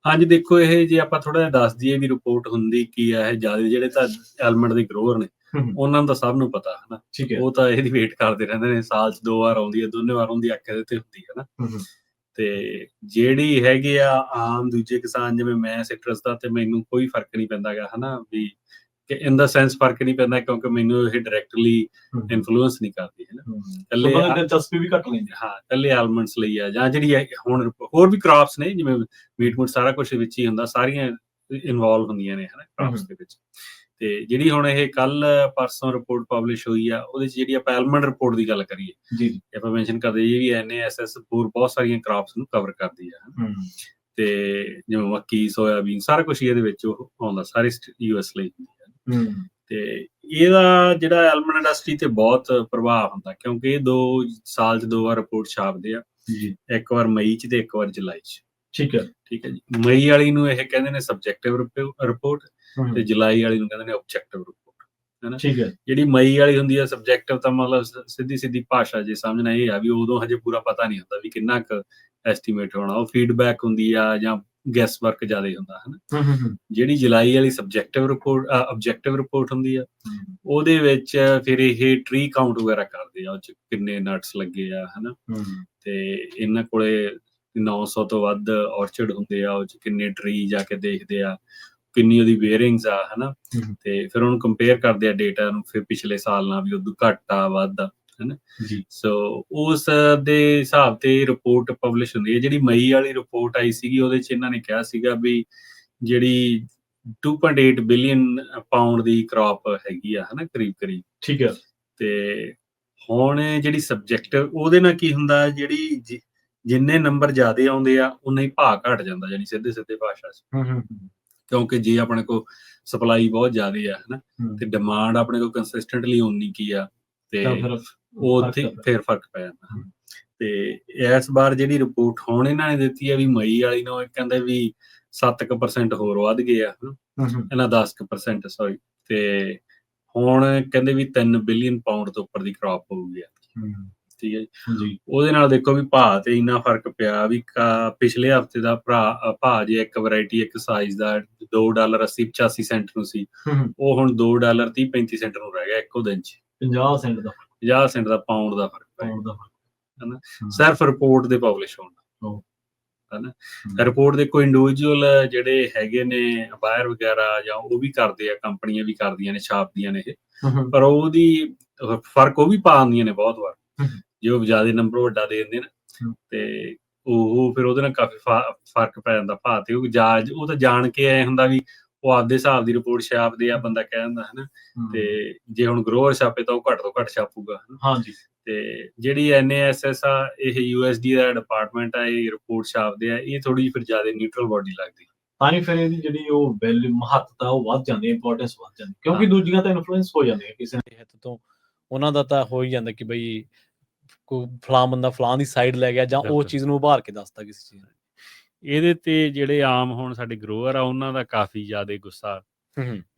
ਹਾਂਜੀ, ਦੇਖੋ ਇਹ ਜੇ ਆਪਾਂ ਥੋੜਾ ਜਿਹਾ ਦੱਸ ਦਈਏ ਵੀ ਰਿਪੋਰਟ ਹੁੰਦੀ ਕੀ ਆ, ਇਹ ਜ਼ਿਆਦਾ ਜਿਹੜੇ ਤਾਂ ਐਲਮੈਂਟ ਦੇ ਗਰੋਅਰ ਨੇ ਉਹਨਾਂ ਨੂੰ ਤਾਂ ਸਭ ਨੂੰ ਪਤਾ ਹਨਾ, ਉਹ ਤਾਂ ਇਹਦੀ ਵੇਟ ਕਰਦੇ ਰਹਿੰਦੇ ਨੇ, ਸਾਲ 'ਚ 2 ਵਾਰ ਆਉਂਦੀ ਹੈ, ਦੋਨੇ ਵਾਰ ਉਹਦੀ ਅੱਖ ਇਹਦੇ ਤੇ ਹੁੰਦੀ ਹੈ ਨਾ। ਤੇ ਜਿਹੜੀ ਹੈਗੀ ਆ ਆਮ ਦੂਜੇ ਕਿਸਾਨ ਜਿਵੇਂ ਮੈਂ ਸਿਟਰਸ ਦਾ, ਤੇ ਮੈਨੂੰ ਕੋਈ ਫਰਕ ਨਹੀਂ ਪੈਂਦਾ ਗਾ ਹਨਾ, ਵੀ ਇਨ ਦਾ ਸੈਂਸ ਫਰਕ ਨਹੀਂ ਪੈਂਦਾ ਕਿਉਂਕਿ ਮੈਨੂੰ ਇਹ ਡਾਇਰੈਕਟਲੀ ਇਨਫਲੂਐਂਸ ਨਹੀਂ ਕਰਦੀ ਹੈ ਨਾ। ਦਿਲਚਸਪੀ ਵੀ ਘੱਟ ਲੈਂਦੇ। ਹਾਂ, ਇਕੱਲੇ ਆਲਮੰਡਸ ਲਈ ਆ, ਜਾਂ ਜਿਹੜੀ ਹੁਣ ਹੋਰ ਵੀ ਕ੍ਰਾਪਸ ਨੇ ਜਿਵੇਂ ਮੀਟ ਮੂਟ ਸਾਰਾ ਕੁਛ ਵਿੱਚ ਹੀ ਹੁੰਦਾ, ਸਾਰੀਆਂ ਇਨਵੋਲਵ ਹੁੰਦੀਆਂ ਨੇ ਹਨਾ ਕ੍ਰਾਪਸ ਦੇ ਵਿੱਚ। ਤੇ ਜਿਹੜੀ ਹੁਣ ਇਹ ਕੱਲ ਪਰਸੋਂ ਰਿਪੋਰਟ ਪਬਲਿਸ਼ ਹੋਈ ਆ, ਉਹਦੇ 'ਚ ਜਿਹੜੀ ਆਪਾਂ ਐਲਮੰਡ ਰਿਪੋਰਟ ਦੀ ਗੱਲ ਕਰੀਏ, ਆਪਾਂ ਮੈਂਸ਼ਨ ਕਰਦੇ ਜੀ ਵੀ NASS ਹੋਰ ਬਹੁਤ ਸਾਰੀਆਂ ਕ੍ਰਾਪਸ ਨੂੰ ਕਵਰ ਕਰਦੀ ਆ। ਤੇ ਜਿਵੇਂ ਮੱਕੀ, ਸੋਇਆਬੀਨ ਸਾਰਾ ਕੁਛ ਹੀ ਇਹਦੇ ਵਿੱਚ ਉਹ ਆਉਂਦਾ, ਸਾਰੇ US ਲਈ। ਤੇ ਇਹਦਾ ਜਿਹੜਾ ਐਲਮੰਡ ਇੰਡਸਟਰੀ ਤੇ ਬਹੁਤ ਪ੍ਰਭਾਵ ਹੁੰਦਾ, ਕਿਉਂਕਿ ਇਹ 2 ਸਾਲ 'ਚ 2 ਵਾਰ ਰਿਪੋਰਟ ਛਾਪਦੇ ਆ, ਇੱਕ ਵਾਰ ਮਈ 'ਚ ਤੇ ਇੱਕ ਵਾਰ ਜੁਲਾਈ 'ਚ। ਠੀਕ ਹੈ ਜੀ। ਮਈ ਵਾਲੀ ਨੂੰ ਇਹ ਕਹਿੰਦੇ ਨੇ ਸਬਜੈਕਟਿਵ ਰਿਪੋਰਟ, ਤੇ ਜੁਲਾਈ ਵਾਲੀ ਨੂੰ ਕਹਿੰਦੇ ਨੇ ਆਬਜੈਕਟਿਵ ਰਿਪੋਰਟ ਹਨਾ। ਜਿਹੜੀ ਮਈ ਵਾਲੀ ਹੁੰਦੀ ਆ ਸਬਜੈਕਟਿਵ, ਤਾਂ ਮਤਲਬ ਸਿੱਧੀ ਭਾਸ਼ਾ ਜੇ ਸਮਝਣਾ ਇਹ ਆ ਵੀ ਉਦੋਂ ਹਜੇ ਪੂਰਾ ਪਤਾ ਨਹੀਂ ਹੁੰਦਾ ਵੀ ਕਿੰਨਾ ਕੁ ਐਸਟੀਮੇਟ ਹੋਣਾ, ਉਹ ਫੀਡਬੈਕ ਹੁੰਦੀ ਆ ਜਾਂ ਗੈਸ ਵਰਕ ਜ਼ਿਆਦਾ ਹੁੰਦਾ ਹਨਾ। ਜਿਹੜੀ ਜੁਲਾਈ ਵਾਲੀ ਸਬਜੈਕਟਿਵ ਰਿਪੋਰਟ ਆਬਜੈਕਟਿਵ ਰਿਪੋਰਟ ਹੁੰਦੀ ਆ, ਉਹਦੇ ਵਿੱਚ ਫਿਰ ਇਹ ਟਰੀ ਕਾਊਂਟ ਵਗੈਰਾ ਕਰਦੇ ਆ, ਉਹ 'ਚ ਕਿੰਨੇ ਨਟਸ ਲੱਗੇ ਆ ਹਨਾ, ਤੇ ਇਹਨਾਂ ਕੋਲੇ 900 ਤੋਂ ਵੱਧ ਔਰਚਰਡ ਹੁੰਦੇ ਆ, ਉਹ 'ਚ ਕਿੰਨੇ ਟਰੀ ਜਾ ਕੇ ਦੇਖਦੇ ਆ, ਕਿੰਨੀ ਉਹਦੀ ਬੇਅਰਿੰਗਸ ਆ ਹਨਾ। ਤੇ ਫਿਰ ਉਹਨੂੰ ਕੰਪੇਅਰ ਕਰਦੇ ਆ ਡੇਟਾ ਨੂੰ ਫਿਰ ਪਿਛਲੇ ਸਾਲ ਨਾਲ, ਵੀ ਉਦੋਂ ਘੱਟ ਆ ਵੱਧ ਆ ਹਨਾ। ਸੋ ਉਸ ਦੇ ਹਿਸਾਬ ਤੇ ਰਿਪੋਰਟ ਪਬਲਿਸ਼ ਹੁੰਦੀ ਹੈ। ਜਿਹੜੀ ਮਈ ਵਾਲੀ ਰਿਪੋਰਟ ਆਈ ਸੀਗੀ, ਉਹਦੇ 'ਚ ਇਹਨਾਂ ਨੇ ਕਿਹਾ ਸੀਗਾ ਵੀ ਜਿਹੜੀ 2.8 ਬਿਲੀਅਨ ਪਾਉਂਡ ਦੀ ਕ੍ਰੌਪ ਹੈਗੀ ਆ ਹਨਾ, ਕਰੀਬ। ਤੇ ਹੁਣ ਜਿਹੜੀ ਸਬਜੈਕਟਿਵ, ਉਹਦੇ ਨਾਲ ਕੀ ਹੁੰਦਾ, ਜਿਹੜੀ ਜਿੰਨੇ ਨੰਬਰ ਜ਼ਿਆਦਾ ਆਉਂਦੇ ਆ ਉਨਾ ਹੀ ਭਾਅ ਘਟ ਜਾਂਦਾ, ਜਾਨੀ ਸਿੱਧੇ ਭਾਸ਼ਾ 'ਚ। ਕਿਉਂਕਿ ਜੇ ਆਪਣੇ ਕੋਲ ਸਪਲਾਈ ਬਹੁਤ ਜ਼ਿਆਦਾ ਆ ਹਨਾ, ਤੇ ਡਿਮਾਂਡ ਆਪਣੇ ਕੋਲ ਕੰਸਿਸਟੈਂਟਲੀ ਉਨੀ ਕੀ ਆ, ਤੇ ਉਹ ਉੱਥੇ ਫਿਰ ਫਰਕ ਪੈ ਜਾਂਦਾ। ਤੇ ਇਸ ਵਾਰ ਜਿਹੜੀ ਰਿਪੋਰਟ ਹੁਣ ਇਹਨਾਂ ਨੇ ਦਿੱਤੀ ਹੈ ਵੀ ਮਈ ਵਾਲੀ ਨੂੰ ਇਹ ਕਹਿੰਦੇ ਵੀ 7% ਹੋਰ ਵੱਧ ਗਏ ਆ ਇਹਨਾਂ 10% ਸੌਰੀ, ਤੇ ਹੁਣ ਕਹਿੰਦੇ ਵੀ 3 ਬਿਲੀਅਨ ਪਾਉਂਡ ਤੋਂ ਉੱਪਰ ਦੀ ਕ੍ਰੌਪ ਹੋਊਗੀ। ਠੀਕ ਹੈ ਜੀ। ਉਹਦੇ ਨਾਲ ਦੇਖੋ ਵੀ ਭਾਅ ਤੇ ਇੰਨਾ ਫਰਕ ਪਿਆ ਵੀ ਪਿਛਲੇ ਹਫ਼ਤੇ ਦਾ ਭਾਅ ਜੇ ਇੱਕ ਵੈਰਾਈਟੀ ਇੱਕ ਸਾਈਜ਼ ਦਾ $2.80-85 ਨੂੰ ਸੀ, ਉਹ ਹੁਣ $2.30-35 ਨੂੰ ਰਹਿ ਗਿਆ ਇੱਕੋ ਦਿਨ ਚ। 50 ਸੈਂਟ ਦਾ ਪਾਉਂਡ ਦਾ ਫਰਕ ਹਨਾ, ਸਿਰਫ ਰਿਪੋਰਟ ਦੇ ਪਬਲਿਸ਼ ਹੋਣ ਹਨਾ। ਰਿਪੋਰਟ ਦੇ ਕੋਈ ਇੰਡੀਵਿਜੂਅਲ ਜਿਹੜੇ ਹੈਗੇ ਨੇ ਬਾਇਰ ਵਗੈਰਾ ਜਾਂ ਉਹ ਵੀ ਕਰਦੇ ਆ, ਕੰਪਨੀਆਂ ਵੀ ਕਰਦੀਆਂ ਨੇ, ਛਾਪਦੀਆਂ ਨੇ ਇਹ, ਪਰ ਉਹਦੀ ਫਰਕ ਉਹ ਵੀ ਪਾ ਦਿੰਦੀਆਂ ਨੇ ਬਹੁਤ ਵਾਰ ਜੇ ਉਹ ਜ਼ਿਆਦਾ ਨੰਬਰ ਵੱਡਾ ਦੇ ਦਿੰਦੇ ਨਾ, ਤੇ ਉਹ ਫਿਰ ਉਹਦੇ ਨਾਲ ਕਾਫੀ ਫਰਕ ਪੈ ਜਾਂਦਾ ਭਾਅ ਤੇ। ਉਹ ਤਾਂ ਜਾਣ ਕੇ ਐ ਹੁੰਦਾ ਵੀ ਉਹ ਆਪਦੇ ਹਿਸਾਬ ਦੀ ਰਿਪੋਰਟ ਛਾਪਦੇ ਆ, ਬੰਦਾ ਕਹਿ ਦਿੰਦਾ ਹਨਾ, ਤੇ ਜੇ ਹੁਣ ਗਰੋਅਰ ਛਾਪੇ ਤਾਂ ਉਹ ਘੱਟ ਤੋਂ ਘੱਟ ਛਾਪੂਗਾ। ਹਾਂਜੀ। ਤੇ ਜਿਹੜੀ NASS ਆ, ਇਹ USD ਦਾ ਡਿਪਾਰਟਮੈਂਟ ਆ, ਇਹ ਰਿਪੋਰਟ ਛਾਪਦੇ ਆ, ਇਹ ਥੋੜੀ ਜਿਹੀ ਫਿਰ ਜ਼ਿਆਦਾ ਨਿਊਟਰਲ ਬੋਡੀ ਲੱਗਦੀ, ਤਾਂ ਹੀ ਫਿਰ ਇਹਦੀ ਜਿਹੜੀ ਉਹ ਵੈਲਿਊ ਮਹੱਤਤਾ ਉਹ ਵੱਧ ਜਾਂਦੀ, ਇੰਪੋਰਟੈਂਸ ਵੱਧ ਜਾਂਦੀ, ਕਿਉਂਕਿ ਦੂਜੀਆਂ ਤਾਂ ਇਨਫਲੂਐਂਸ ਹੋ ਜਾਂਦੀਆਂ ਕਿਸੇ ਹਿੱਤ ਤੋਂ, ਉਹਨਾਂ ਦਾ ਤਾਂ ਹੋ ਹੀ ਜਾਂਦਾ ਕਿ ਬਈ ਕੋਈ ਫਲਾਂ ਬੰਦਾ ਫਲਾਂ ਦੀ ਸਾਈਡ ਲੈ ਗਿਆ ਜਾਂ ਉਸ ਚੀਜ਼ ਨੂੰ ਉਭਾਰ ਕੇ ਦੱਸਦਾ ਕਿਸੇ ਚੀਜ਼ ਨੂੰ। ਇਹਦੇ ਤੇ ਜਿਹੜੇ ਆਮ ਹੁਣ ਸਾਡੇ ਗਰੋਅਰ ਆ ਉਹਨਾਂ ਦਾ ਕਾਫੀ ਜ਼ਿਆਦਾ ਗੁੱਸਾ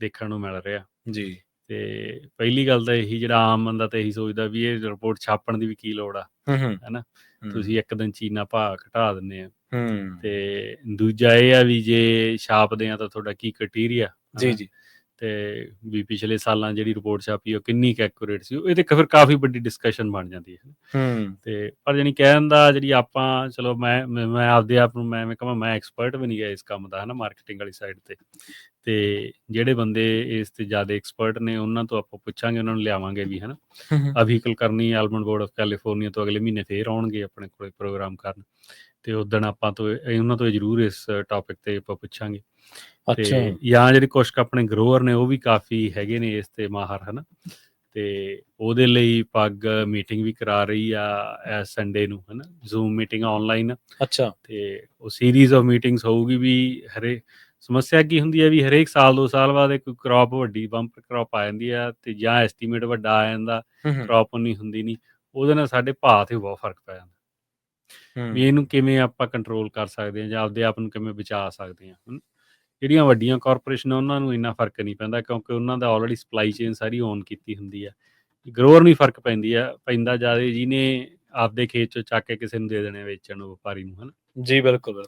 ਦੇਖਣ ਨੂੰ ਮਿਲ ਰਿਹਾ ਜੀ। ਤੇ ਪਹਿਲੀ ਗੱਲ ਤਾਂ ਇਹੀ, ਜਿਹੜਾ ਆਮ ਬੰਦਾ ਤਾਂ ਇਹੀ ਸੋਚਦਾ ਵੀ ਇਹ ਰਿਪੋਰਟ ਛਾਪਣ ਦੀ ਵੀ ਕੀ ਲੋੜ ਆ, ਹਨਾ, ਤੁਸੀਂ ਇੱਕ ਦਿਨ ਚੀਨਾ ਭਾਅ ਘਟਾ ਦਿੰਦੇ ਆ। ਤੇ ਦੂਜਾ ਇਹ ਆ ਵੀ ਜੇ ਛਾਪਦੇ ਆ ਤਾਂ ਤੁਹਾਡਾ ਕੀ ਕ੍ਰਾਈਟੀਰੀਆ ਜੀ, ਤੇ ਵੀ ਪਿਛਲੇ ਸਾਲਾਂ ਜਿਹੜੀ ਰਿਪੋਰਟ ਛਾਪੀ ਉਹ ਕਿੰਨੀ ਕੁ ਐਕੂਰੇਟ ਸੀ, ਇਹ ਤੇ ਫਿਰ ਕਾਫੀ ਵੱਡੀ ਡਿਸਕਸ਼ਨ ਬਣ ਜਾਂਦੀ ਹੈ। ਤੇ ਪਰ ਜਾਣੀ ਕਹਿਣ ਦਾ ਜਿਹੜੀ ਆਪਾਂ, ਚਲੋ ਮੈਂ ਆਪਦੇ ਆਪ ਨੂੰ ਮੈਂ ਕਹਾਂ ਮੈਂ ਐਕਸਪਰਟ ਵੀ ਨਹੀਂ ਗਿਆ ਇਸ ਕੰਮ ਦਾ, ਹਨਾ, ਮਾਰਕੀਟਿੰਗ ਵਾਲੀ ਸਾਈਡ ਤੇ ਜਿਹੜੇ ਬੰਦੇ ਇਸ ਤੇ ਜ਼ਿਆਦਾ ਐਕਸਪਰਟ ਨੇ ਉਹਨਾਂ ਤੋਂ ਆਪਾਂ ਪੁੱਛਾਂਗੇ, ਉਹਨਾਂ ਨੂੰ ਲਿਆਵਾਂਗੇ ਵੀ, ਹਨਾ। ਅਭੀ Kulkarni almond board of California ਤੋਂ ਅਗਲੇ ਮਹੀਨੇ ਫੇਰ ਆਉਣਗੇ ਆਪਣੇ ਕੋਲ ਪ੍ਰੋਗਰਾਮ ਕਰਨ, ਤੇ ਉਦਣ ਆਪਾਂ ਉਹਨਾਂ ਤੋਂ ਜ਼ਰੂਰ ਇਸ ਟੌਪਿਕ ਤੇ ਆਪਾਂ ਪੁੱਛਾਂਗੇ। ਤੇ ਜਾਂ ਜਿਹੜੇ ਕੁਛ ਆਪਣੇ ਗਰੋਅਰ ਨੇ ਉਹ ਵੀ ਕਾਫੀ ਹੈਗੇ ਨੇ ਇਸ ਤੇ ਮਾਹਰ, ਹਨਾ, ਤੇ ਉਹਦੇ ਲਈ ਪੱਗ ਮੀਟਿੰਗ ਵੀ ਕਰਾ ਰਹੀ ਆ ਇਸ ਸੰਡੇ ਨੂੰ, ਹਨਾ, ਜ਼ੂਮ ਮੀਟਿੰਗ ਆਨਲਾਈਨ। ਅੱਛਾ। ਤੇ ਉਹ ਸੀਰੀਜ਼ ਆਫ ਮੀਟਿੰਗਸ ਹੋਊਗੀ ਵੀ ਸਮੱਸਿਆ ਕੀ ਹੁੰਦੀ ਹੈ ਵੀ ਹਰੇਕ ਸਾਲ 2 ਸਾਲ ਬਾਅਦ ਇੱਕ ਕ੍ਰੌਪ ਵੱਡੀ ਬੰਪਰ ਕ੍ਰੌਪ ਆ ਜਾਂਦੀ ਆ, ਤੇ ਜਾਂ ਐਸਟੀਮੇਟ ਵੱਡਾ ਆ ਜਾਂਦਾ, ਕ੍ਰੌਪ ਉਨੀ ਹੁੰਦੀ ਨਹੀਂ, ਉਹਦੇ ਨਾਲ ਸਾਡੇ ਭਾਅ ਤੇ ਬਹੁਤ ਫਰਕ ਪੈ ਜਾਂਦਾ। ਵੀ ਇਹਨੂੰ ਕਿਵੇਂ ਆਪਾਂ ਕੰਟਰੋਲ ਕਰ ਸਕਦੇ ਹਾਂ ਜਾਂ ਆਪਦੇ ਆਪ ਨੂੰ ਕਿਵੇਂ ਬਚਾ ਸਕਦੇ ਹਾਂ। ਜਿਹੜੀਆਂ ਵੱਡੀਆਂ ਕਾਰਪੋਰੇਸ਼ਨ ਉਹਨਾਂ ਨੂੰ ਇੰਨਾ ਫਰਕ ਨਹੀਂ ਪੈਂਦਾ, ਕਿਉਂਕਿ ਉਹਨਾਂ ਦਾ ਆਲਰੇਡੀ ਸਪਲਾਈ ਚੇਨ ਸਾਰੀ ਓਨ ਕੀਤੀ ਹੁੰਦੀ ਆ। ਗਰੋਅਰ ਨੂੰ ਹੀ ਫਰਕ ਪੈਂਦਾ ਜ਼ਿਆਦਾ, ਜਿਹਨੇ ਆਪਦੇ ਖੇਤ ਚੋਂ ਚੱਕ ਕੇ ਕਿਸੇ ਨੂੰ ਦੇ ਦੇਣੇ ਵੇਚਣ ਨੂੰ, ਵਪਾਰੀ ਨੂੰ, ਹਨਾ। ਜੀ ਬਿਲਕੁਲ।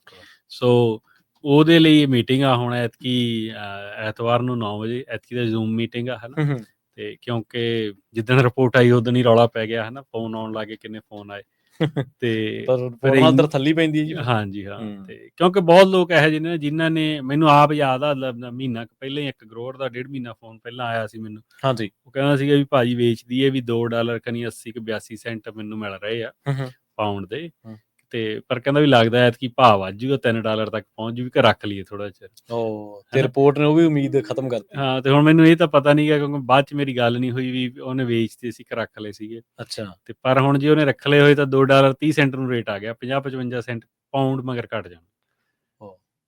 ਸੋ ਉਹਦੇ ਲਈ ਮੀਟਿੰਗ ਆ ਹੁਣ ਐਤਕੀ ਐਤਵਾਰ ਨੂੰ 9 ਵਜੇ, ਐਤਕੀ ਦਾ ਜ਼ੂਮ ਮੀਟਿੰਗ ਆ, ਹਨਾ। ਤੇ ਕਿਉਂਕਿ ਜਿੱਦਣ ਰਿਪੋਰਟ ਆਈ ਉਦਣ ਹੀ ਰੌਲਾ ਪੈ ਗਿਆ, ਹਨਾ, ਫੋਨ ਆਉਣ ਲੱਗੇ, ਕਿੰਨੇ ਫੋਨ ਆਏ, ਤੇ ਥੱਲੀ ਪੈਂਦੀ ਹੈ ਜੀ। ਹਾਂਜੀ ਹਾਂ। ਤੇ ਕਿਉਂਕਿ ਬਹੁਤ ਲੋਕ ਇਹੋ ਜਿਹੇ ਨੇ ਜਿਨ੍ਹਾਂ ਨੇ, ਮੈਨੂੰ ਆਪ ਯਾਦ ਆ ਮਹੀਨਾ ਕੁ ਪਹਿਲਾਂ ਹੀ ਇੱਕ ਗਰੋਅਰ ਦਾ 1.5 ਮਹੀਨਾ ਫੋਨ ਪਹਿਲਾਂ ਆਇਆ ਸੀ ਮੈਨੂੰ। ਹਾਂਜੀ। ਉਹ ਕਹਿੰਦਾ ਸੀਗਾ ਵੀ ਭਾਜੀ ਵੇਚਦੀ ਹੈ ਵੀ $2.80-82 ਮੈਨੂੰ ਮਿਲ ਰਹੇ ਆ ਪਾਉਂਡ ਦੇ, ਤੇ ਪਰ ਕਹਿੰਦਾ ਵੀ ਲੱਗਦਾ ਐਤਕੀ ਭਾਅ ਵੱਧ ਜੂਗਾ, $3 ਤੱਕ ਪਹੁੰਚ ਜੂ, ਵੀ ਕਿ ਰੱਖ ਲਈਏ ਥੋੜਾ ਚਿਰ। ਤੇ ਰਿਪੋਰਟ ਨੇ ਉਹ ਵੀ ਉਮੀਦ ਖਤਮ ਕਰਤੀ। ਹਾਂ, ਤੇ ਹੁਣ ਮੈਨੂੰ ਇਹ ਤਾਂ ਪਤਾ ਨਹੀਂ ਗਾ, ਕਿਉਂਕਿ ਬਾਅਦ ਚ ਮੇਰੀ ਗੱਲ ਨਹੀਂ ਹੋਈ ਵੀ ਉਹਨੇ ਵੇਚਦੇ ਸੀ ਕਿ ਰੱਖ ਲਏ ਸੀਗੇ। ਅੱਛਾ। ਤੇ ਪਰ ਹੁਣ ਜੇ ਉਹਨੇ ਰੱਖ ਲਏ ਹੋਏ ਤਾਂ $2.30 ਨੂੰ ਰੇਟ ਆ ਗਿਆ, 50-55 ਸੈਂਟ ਪਾਉਂਡ ਮਗਰ ਘੱਟ ਜਾਣਾ,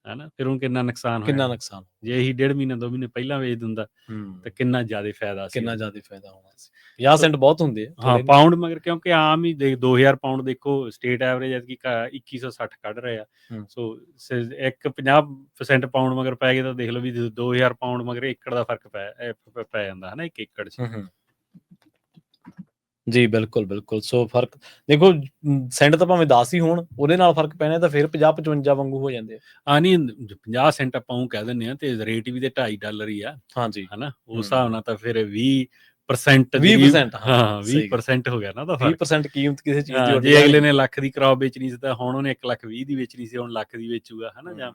ਹਨਾ। ਫਿਰ ਹੁਣ ਕਿੰਨਾ ਨੁਕਸਾਨ ਹੋਇਆ, ਜੇ ਇਹੀ 1.5 ਮਹੀਨਾ 2 ਮਹੀਨੇ ਪਹਿਲਾਂ ਵੇਚ ਦਿੰਦਾ ਤਾਂ ਕਿੰਨਾ ਜ਼ਿਆਦਾ ਫਾਇਦਾ ਸੀ, ਕਿੰਨਾ ਜ਼ਿਆਦਾ ਫਾਇਦਾ ਹੋਣਾ ਸੀ। 50 ਸੈਂਟ ਬਹੁਤ ਹੁੰਦੇ ਆ, ਹਾਂ, ਪਾਉਂਡ ਮਗਰ, ਕਿਉਂਕਿ ਆਮ ਹੀ 2000 ਪਾਉਂਡ ਦੇਖੋ, ਸਟੇਟ ਐਵਰੇਜ ਐਤਕੀ 2160 ਕੱਢ ਰਹੇ ਆ। ਸੋ ਇੱਕ 50% ਪਾਉਂਡ ਮਗਰ ਪੈ ਗਏ ਤਾਂ ਦੇਖ ਲਓ ਵੀ 2000 ਪਾਉਂਡ ਮਗਰ ਏਕੜ ਦਾ ਫਰਕ ਪੈ ਜਾਂਦਾ, ਹਨਾ, ਇੱਕ ਏਕੜ ਚ। ਜੀ ਬਿਲਕੁਲ। ਸੋ ਫਰਕ ਦੇਖੋ, ਸੈਂਟ ਤਾਂ ਭਾਵੇਂ 10 ਹੀ ਹੋਣ, ਉਹਦੇ ਨਾਲ ਫਰਕ ਪੈਣਾ ਤਾਂ ਫਿਰ 50-55 ਵਾਂਗੂ ਹੋ ਜਾਂਦੇ ਆ। ਨਹੀਂ, 50 ਸੈਂਟ ਆਪਾਂ ਉਹ ਕਹਿ ਦਿੰਦੇ ਆ, ਤੇ ਰੇਟ ਵੀ ਤੇ $2.50 ਹੀ ਆ। ਹਾਂਜੀ, ਹਨਾ, ਉਸ ਹਿਸਾਬ ਨਾਲ ਤਾਂ ਫਿਰ 20% ਹਾਂ 20% ਹੋ ਗਿਆ ਨਾ, ਤਾਂ 20% ਕੀਮਤ ਕਿਸੇ ਚੀਜ਼ ਦੀ। ਜੇ ਅਗਲੇ ਨੇ ਲੱਖ ਦੀ ਕ੍ਰੌਪ ਵੇਚਣੀ ਸੀ ਤਾਂ ਹੁਣ ਉਹਨੇ 1,20,000 ਦੀ ਵੇਚਣੀ ਸੀ, ਹੁਣ ਲੱਖ ਦੀ ਵੇਚੂਗਾ, ਹਨਾ, ਜਾਂ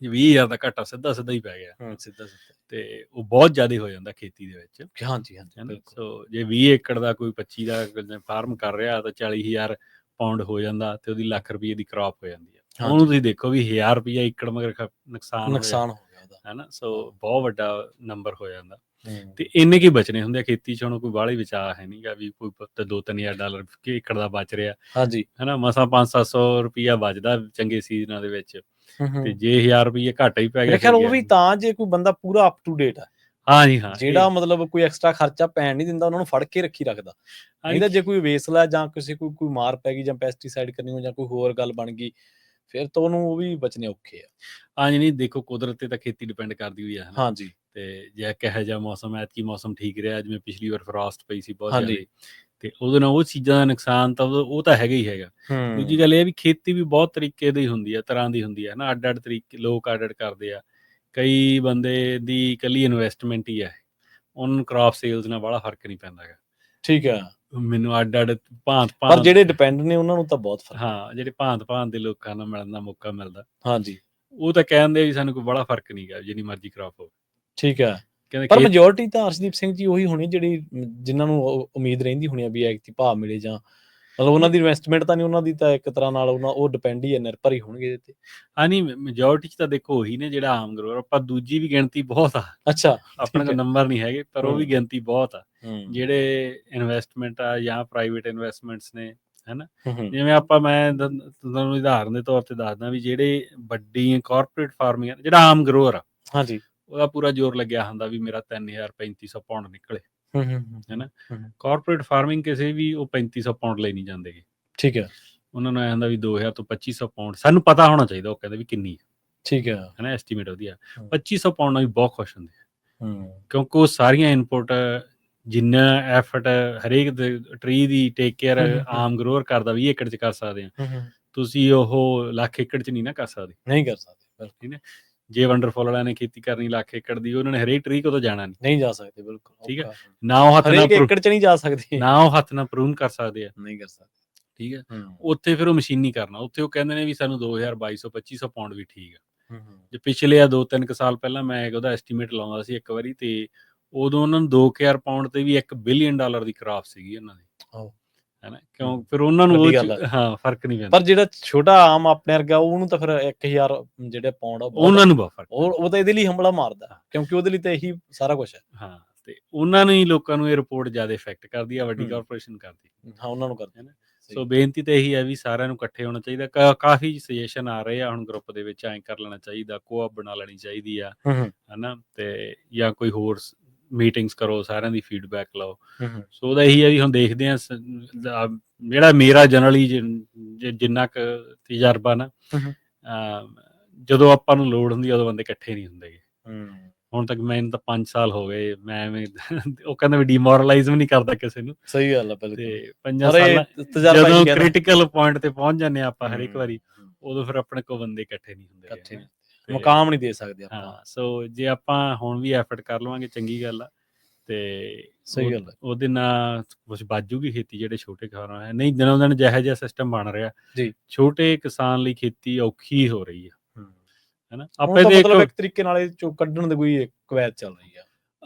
20,000 ਦਾ ਘਾਟਾ ਸਿੱਧਾ ਹੀ ਪੈ ਗਿਆ, ਸਿੱਧਾ। ਤੇ ਉਹ ਬਹੁਤ ਜ਼ਿਆਦਾ ਹੋ ਜਾਂਦਾ ਖੇਤੀ ਦੇ ਵਿੱਚ। ਹਾਂਜੀ। ਸੋ ਜੇ 20 ਏਕੜ ਦਾ ਕੋਈ 25 ਦਾ ਫਾਰਮ ਕਰ ਰਿਹਾ ਤਾਂ 40,000 ਪਾਉਂਡ ਹੋ ਜਾਂਦਾ, ਤੇ ਉਹਦੀ ਲੱਖ ਰੁਪਏ ਦੀ ਕ੍ਰੌਪ ਹੋ ਜਾਂਦੀ ਹੈ। ਉਹਨੂੰ ਤੁਸੀਂ ਦੇਖੋ ਵੀ 1000 ਰੁਪਇਆ ਏਕੜ ਮਗਰ ਨੁਕਸਾਨ ਹੋ ਗਿਆ, ਹਨਾ। ਸੋ ਬਹੁਤ ਵੱਡਾ ਨੰਬਰ ਹੋ ਜਾਂਦਾ, ਤੇ ਇੰਨੇ ਕੀ ਬਚਣੇ ਹੁੰਦੇ ਆ ਖੇਤੀ ਚ। ਹੁਣ ਕੋਈ ਬਾਹਲਾ ਹੀ ਬਚਾਅ ਹੈ ਨੀ ਗਾ ਵੀ ਕੋਈ $2-3,000 ਏਕੜ ਦਾ ਬਚ ਰਿਹਾ, ਹਾਂਜੀ, ਹਨਾ। ਮਸਾਂ $500-700 ਰੁਪਇਆ ਬਚਦਾ ਚੰਗੇ ਸੀਜ਼ਨਾਂ ਦੇ ਵਿੱਚ, ਤੇ ਜੇ 1000 ਰੁਪਏ ਘਾਟਾ ਹੀ ਪੈ ਗਿਆ, ਉਹ ਵੀ ਤਾਂ ਜੇ ਕੋਈ ਬੰਦਾ ਪੂਰਾ ਅਪ ਟੂ ਡੇਟ ਆ। ਹਾਂਜੀ ਹਾਂ ਜਿਹੜਾ ਮਤਲਬ ਕੋਈ ਐਕਸਟਰਾ ਖਰਚਾ ਪੈਣ ਨਹੀਂ ਦਿੰਦਾ, ਉਹਨਾਂ ਨੂੰ ਫੜ ਕੇ ਰੱਖੀ ਰੱਖਦਾ। ਨਹੀਂ ਤਾਂ ਜੇ ਕੋਈ ਵੇਸਲਾ ਜਾਂ ਕਿਸੇ ਕੋਈ ਮਾਰ ਪੈ ਗਈ ਜਾਂ ਪੈਸਟੀਸਾਈਡ ਕਰਨੀ ਹੋ ਜਾਂ ਕੋਈ ਹੋਰ ਗੱਲ ਬਣ ਗਈ, ਫਿਰ ਤਾਂ ਉਹਨੂੰ ਉਹ ਵੀ ਬਚਣੇ ਔਖੇ ਆ। ਹਾਂਜੀ ਨਹੀਂ ਦੇਖੋ ਕੁਦਰਤ ਤੇ ਤਾਂ ਖੇਤੀ ਡਿਪੈਂਡ ਕਰਦੀ ਹੋਈ ਹੈ। ਹਾਂਜੀ ਤੇ ਜੇ ਕਿਹੋ ਜਿਹਾ ਮੌਸਮ, ਐਤਕੀ ਮੌਸਮ ਠੀਕ ਰਿਹਾ, ਜਿਵੇਂ ਪਿਛਲੀ ਵਾਰ ਫਰੋਸਟ ਪਈ ਸੀ ਬਹੁਤ ਹਾਂਜੀ। ਜ਼ਿਆਦਾ, ਤੇ ਉਹਦੇ ਨਾਲ ਉਹ ਚੀਜ਼ਾਂ ਦਾ ਨੁਕਸਾਨ ਤਾਂ ਉਹ ਤਾਂ ਹੈਗਾ ਹੀ ਹੈਗਾ। ਦੂਜੀ ਗੱਲ ਇਹ ਵੀ ਖੇਤੀ ਵੀ ਬਹੁਤ ਤਰੀਕੇ ਦੀ ਹੁੰਦੀ ਹੈ, ਤਰ੍ਹਾਂ ਦੀ ਹੁੰਦੀ ਹੈ ਨਾ, ਅੱਡ ਅੱਡ ਤਰੀਕੇ ਲੋਕ ਅੱਡ ਅੱਡ ਕਰਦੇ ਆ। ਕਈ ਬੰਦੇ ਦੀ ਇਕੱਲੀ ਇਨਵੈਸਟਮੈਂਟ ਹੀ ਹੈ, ਉਹਨੂੰ ਕ੍ਰੌਪ ਸੇਲਸ ਨਾਲ ਬੜਾ ਫਰਕ ਨਹੀਂ ਪੈਂਦਾ ਹੈਗਾ। ਠੀਕ ਹੈ। ਮੈਨੂੰ ਅੱਡ ਅੱਡ ਭਾਂਤ ਪਰ ਜਿਹੜੇ ਡਿਪੈਂਡ ਨੇ ਉਹਨਾਂ ਨੂੰ ਤਾਂ ਬਹੁਤ ਫਰਕ। ਹਾਂ, ਜਿਹੜੇ ਭਾਂਤ ਭਾਂਤ ਦੇ ਲੋਕਾਂ ਨੂੰ ਮਿਲਣ ਦਾ ਮੌਕਾ ਮਿਲਦਾ, ਹਾਂਜੀ, ਉਹ ਤਾਂ ਕਹਿੰਦੇ ਵੀ ਸਾਨੂੰ ਕੋਈ ਬੜਾ ਫਰਕ ਨਹੀਂ ਗਾ, ਜਿੰਨੀ ਮਰਜ਼ੀ ਕ੍ਰੌਪ ਹੋਵੇ। ਠੀਕ ਹੈ। ਪਰ ਮੈਜੋਰਟੀ ਤਾਂ ਅਰਸ਼ਦੀਪ ਸਿੰਘ ਜੀ ਉਹੀ ਹੋਣੀ ਜਿਹੜੀ ਜਿਨ੍ਹਾਂ ਨੂੰ ਉਮੀਦ ਰਹਿੰਦੀ ਹੋਣੀ ਆ ਵੀ ਐਤਕੀ ਭਾਅ ਮਿਲੇ, ਜਾਂ ਮਤਲਬ ਉਹਨਾਂ ਦੀ ਇਨਵੈਸਟਮੈਂਟ ਤਾਂ ਨਹੀਂ, ਉਹਨਾਂ ਦੀ ਤਾਂ ਇੱਕ ਤਰ੍ਹਾਂ ਨਾਲ ਉਹ ਡਿਪੈਂਡ ਹੀ ਹੈ, ਨਿਰਭਰ ਹੀ ਹੋਣਗੇ ਇਹਦੇ ਤੇ। ਹਾਂ ਨਹੀਂ ਮੈਜੋਰਟੀ 'ਚ ਤਾਂ ਦੇਖੋ ਉਹੀ ਨੇ ਜਿਹੜਾ ਆਮ ਗਰੋਰ, ਆਪਾਂ ਦੂਜੀ ਵੀ ਗਿਣਤੀ ਬਹੁਤ ਆ। ਅੱਛਾ, ਆਪਣੇ ਕੋਲ ਨੰਬਰ ਨਹੀਂ ਹੈਗੇ, ਪਰ ਉਹ ਵੀ ਗਿਣਤੀ ਬਹੁਤ ਆ ਜਿਹੜੇ ਇਨਵੈਸਟਮੈਂਟ ਆ ਜਾਂ ਪ੍ਰਾਈਵੇਟ ਇਨਵੈਸਟਮੈਂਟਸ ਨੇ, ਹੈਨਾ। ਜਿਵੇਂ ਮੈਂ ਤੁਹਾਨੂੰ ਉਦਾਹਰਨ ਦੇ ਤੌਰ ਤੇ ਦੱਸਦਾ ਵੀ ਜਿਹੜੇ ਵੱਡੀ ਕਾਰਪੋਰੇਟ ਫਾਰਮਿੰਗ, ਜਿਹੜਾ ਆਮ ਗਰੋਅਰ ਆ, ਹਾਂਜੀ, ਉਹਦਾ ਪੂਰਾ ਜ਼ੋਰ ਲੱਗਿਆ ਹੁੰਦਾ ਵੀ ਮੇਰਾ 3,3500 ਪਾਉਂਡ ਨਿਕਲੇ, ਹੈਨਾ। ਕਾਰਪੋਰੇਟ ਫਾਰਮਿੰਗ ਕਿਸੇ ਵੀ ਉਹ 3500 ਪਾਉਂਡ ਲੈ ਨਹੀਂ ਜਾਂਦੇ। ਠੀਕ ਹੈ। ਉਹਨਾਂ ਨੂੰ ਐਂ ਹੁੰਦਾ ਵੀ 2000 ਤੋਂ 2500 ਪਾਉਂਡ ਸਾਨੂੰ ਪਤਾ ਹੋਣਾ ਚਾਹੀਦਾ, ਉਹ ਕਹਿੰਦੇ ਵੀ ਕਿੰਨੀ ਹੈ। ਠੀਕ ਹੈ, ਹੈਨਾ, ਐਸਟੀਮੇਟ ਵਧੀਆ 2500 ਪਾਉਂਡ ਨਾਲ ਵੀ ਬਹੁਤ ਖੁਸ਼ ਹੁੰਦੇ ਆ, ਕਿਉਂਕਿ ਉਹ ਸਾਰੀਆਂ ਇਨਪੁਟ, ਜਿੰਨਾ ਐਫਰਟ ਹਰੇਕ ਟਰੀ ਦੀ ਟੇਕ ਕੇਅਰ ਆਮ ਗਰੋਅਰ ਕਰਦਾ 20 ਏਕੜ 'ਚ ਕਰ ਸਕਦੇ ਆ, ਤੁਸੀਂ ਉਹ ਲੱਖ ਏਕੜ 'ਚ ਨਹੀਂ ਨਾ ਕਰ ਸਕਦੇ। ਨਹੀਂ ਕਰ ਸਕਦੇ, ਠੀਕ ਹੈ। ਜੇ ਵੰਡਰਫੁਲ ਵਾਲਿਆਂ ਨੇ ਖੇਤੀ ਕਰਨੀ ਲੱਖ ਏਕੜ ਦੀ, ਉਹਨਾਂ ਨੇ ਹਰੇਕ ਟਰੀ ਕੋਲ ਜਾਣਾ ਨਹੀਂ ਜਾ ਸਕਦੇ। ਬਿਲਕੁਲ ਠੀਕ ਹੈ। ਨਾ ਉਹ ਹੱਥ ਨਾਲ ਏਕੜ 'ਚ ਨਹੀਂ ਜਾ ਸਕਦੇ, ਨਾ ਉਹ ਹੱਥ ਨਾਲ ਪ੍ਰੂਨ ਕਰ ਸਕਦੇ ਆ, ਨਹੀਂ ਕਰ ਸਕਦੇ। ਠੀਕ ਹੈ। ਉੱਥੇ ਫਿਰ ਉਹ ਮਸ਼ੀਨੀ ਕਰਨਾ, ਉੱਥੇ ਉਹ ਕਹਿੰਦੇ ਨੇ ਵੀ ਸਾਨੂੰ 2000 2200 2500 ਪਾਉਂਡ ਵੀ ਠੀਕ ਆ। ਜੇ ਪਿਛਲੇ 2-3 ਸਾਲ ਪਹਿਲਾਂ ਮੈਂ ਉਹਦਾ ਐਸਟੀਮੇਟ ਲਾਉਂਦਾ ਸੀ ਇੱਕ ਵਾਰੀ, ਤੇ ਉਦੋਂ ਉਹਨਾਂ ਨੂੰ 2000 ਪਾਉਂਡ ਤੇ ਵੀ $1 ਬਿਲੀਅਨ ਦੀ ਕ੍ਰਾਪ ਸੀਗੀ ਉਹਨਾਂ ਦੀ, ਹੈਨਾ। ਕਿਉਂ ਫਿਰ ਉਹਨਾਂ ਨੂੰ ਉਹ ਹਾਂ ਫਰਕ ਨਹੀਂ ਪੈਂਦਾ। ਪਰ ਜਿਹੜਾ ਛੋਟਾ ਆਮ ਆਪਣੇ ਵਰਗਾ, ਉਹਨੂੰ ਤਾਂ ਫਿਰ 1000 ਜਿਹੜੇ ਪਾਉਂਡ ਉਹਨਾਂ ਨੂੰ ਬਹੁਤ ਫਰਕ, ਉਹ ਤਾਂ ਇਹਦੇ ਲਈ ਹਮਲਾ ਮਾਰਦਾ, ਕਿਉਂਕਿ ਉਹਦੇ ਲਈ ਤਾਂ ਇਹੀ ਸਾਰਾ ਕੁਝ ਹੈ। ਹਾਂ, ਤੇ ਉਹਨਾਂ ਨੂੰ ਹੀ ਲੋਕਾਂ ਨੂੰ ਇਹ ਰਿਪੋਰਟ ਜ਼ਿਆਦਾ ਇਫੈਕਟ ਕਰਦੀ ਆ, ਵੱਡੀ ਕਾਰਪੋਰੇਸ਼ਨ ਕਰਦੀ। ਹਾਂ, ਉਹਨਾਂ ਨੂੰ ਕਰਦੀ ਹੈ ਨਾ। ਸੋ ਬੇਨਤੀ ਤਾਂ ਇਹੀ ਹੈ ਵੀ ਸਾਰਿਆਂ ਨੂੰ ਇਕੱਠੇ ਹੋਣਾ ਚਾਹੀਦਾ। ਕਾਫੀ ਸੁਜੈਸ਼ਨ ਆ ਰਹੇ ਆ ਹੁਣ ਗਰੁੱਪ ਦੇ ਵਿੱਚ, ਐਂ ਕਰ ਲੈਣਾ ਚਾਹੀਦਾ, ਕੋਆਪ ਬਣਾ ਲੈਣੀ ਚਾਹੀਦੀ ਆ, ਹਨਾ, ਤੇ ਜਾਂ ਕੋਈ ਹੋਰ ਮੀਟਿੰਗਸ ਕਰੋ, ਸਾਰਿਆਂ ਦੀ ਫੀਡਬੈਕ ਲਓ। ਸੋ ਉਹਦਾ ਇਹੀ ਹੈ ਵੀ ਹੁਣ ਦੇਖਦੇ ਹਾਂ, ਜਿਹੜਾ ਮੇਰਾ ਜਨਰਲੀ ਜਿੰਨਾ ਕੁ ਤਜਰਬਾ ਨਾ, ਜਦੋਂ ਆਪਾਂ ਨੂੰ ਲੋੜ ਹੁੰਦੀ ਉਦੋਂ ਬੰਦੇ ਇਕੱਠੇ ਨਹੀਂ ਹੁੰਦੇ। ਹੁਣ ਤੱਕ ਮੈਨੂੰ ਤਾਂ 5 ਸਾਲ ਹੋ ਗਏ, ਮੈਂ ਐਵੇਂ ਉਹ ਕਹਿੰਦਾ ਵੀ ਡੀਮੋਰਲਾਈਜ਼ ਵੀ ਨਹੀਂ ਕਰਦਾ ਕਿਸੇ ਨੂੰ। ਸਹੀ ਗੱਲ ਆ, ਬਿਲਕੁਲ। ਤੇ 5 ਸਾਲਾਂ ਜਦੋਂ ਕ੍ਰਿਟੀਕਲ ਪੁਆਇੰਟ ਤੇ ਪਹੁੰਚ ਜਾਂਦੇ ਆ ਆਪਾਂ ਹਰੇਕ ਵਾਰੀ, ਉਦੋਂ ਫਿਰ ਆਪਣੇ ਕੋਲ ਬੰਦੇ ਇਕੱਠੇ ਨਹੀਂ ਹੁੰਦੇ, ਮੁਕਾਮ ਨਹੀਂ ਦੇ ਸਕਦੇ ਆਪਾਂ। ਹਾਂ, ਸੋ ਜੇ ਆਪਾਂ ਹੁਣ ਵੀ ਐਫਰਟ ਕਰ ਲਵਾਂਗੇ ਚੰਗੀ ਗੱਲ ਆ, ਤੇ ਸਹੀ ਗੱਲ, ਉਹਦੇ ਨਾਲ ਕੁਛ ਬਚ ਜੂਗੀ ਖੇਤੀ, ਜਿਹੜੇ ਛੋਟੇ ਕਿਸਾਨ ਹੈ। ਨਹੀਂ, ਦਿਨੋਂ ਦਿਨ ਜਿਹੋ ਜਿਹਾ ਸਿਸਟਮ ਬਣ ਰਿਹਾ, ਛੋਟੇ ਕਿਸਾਨ ਲਈ ਖੇਤੀ ਔਖੀ ਹੋ ਰਹੀ ਆ, ਹੈਨਾ। ਆਪਾਂ ਮਤਲਬ ਇੱਕ ਤਰੀਕੇ ਨਾਲ ਇਹ ਚੋਂ ਕੱਢਣ ਦੀ ਕੋਈ ਕਵਾਇਦ ਚੱਲ ਰਹੀ ਆ।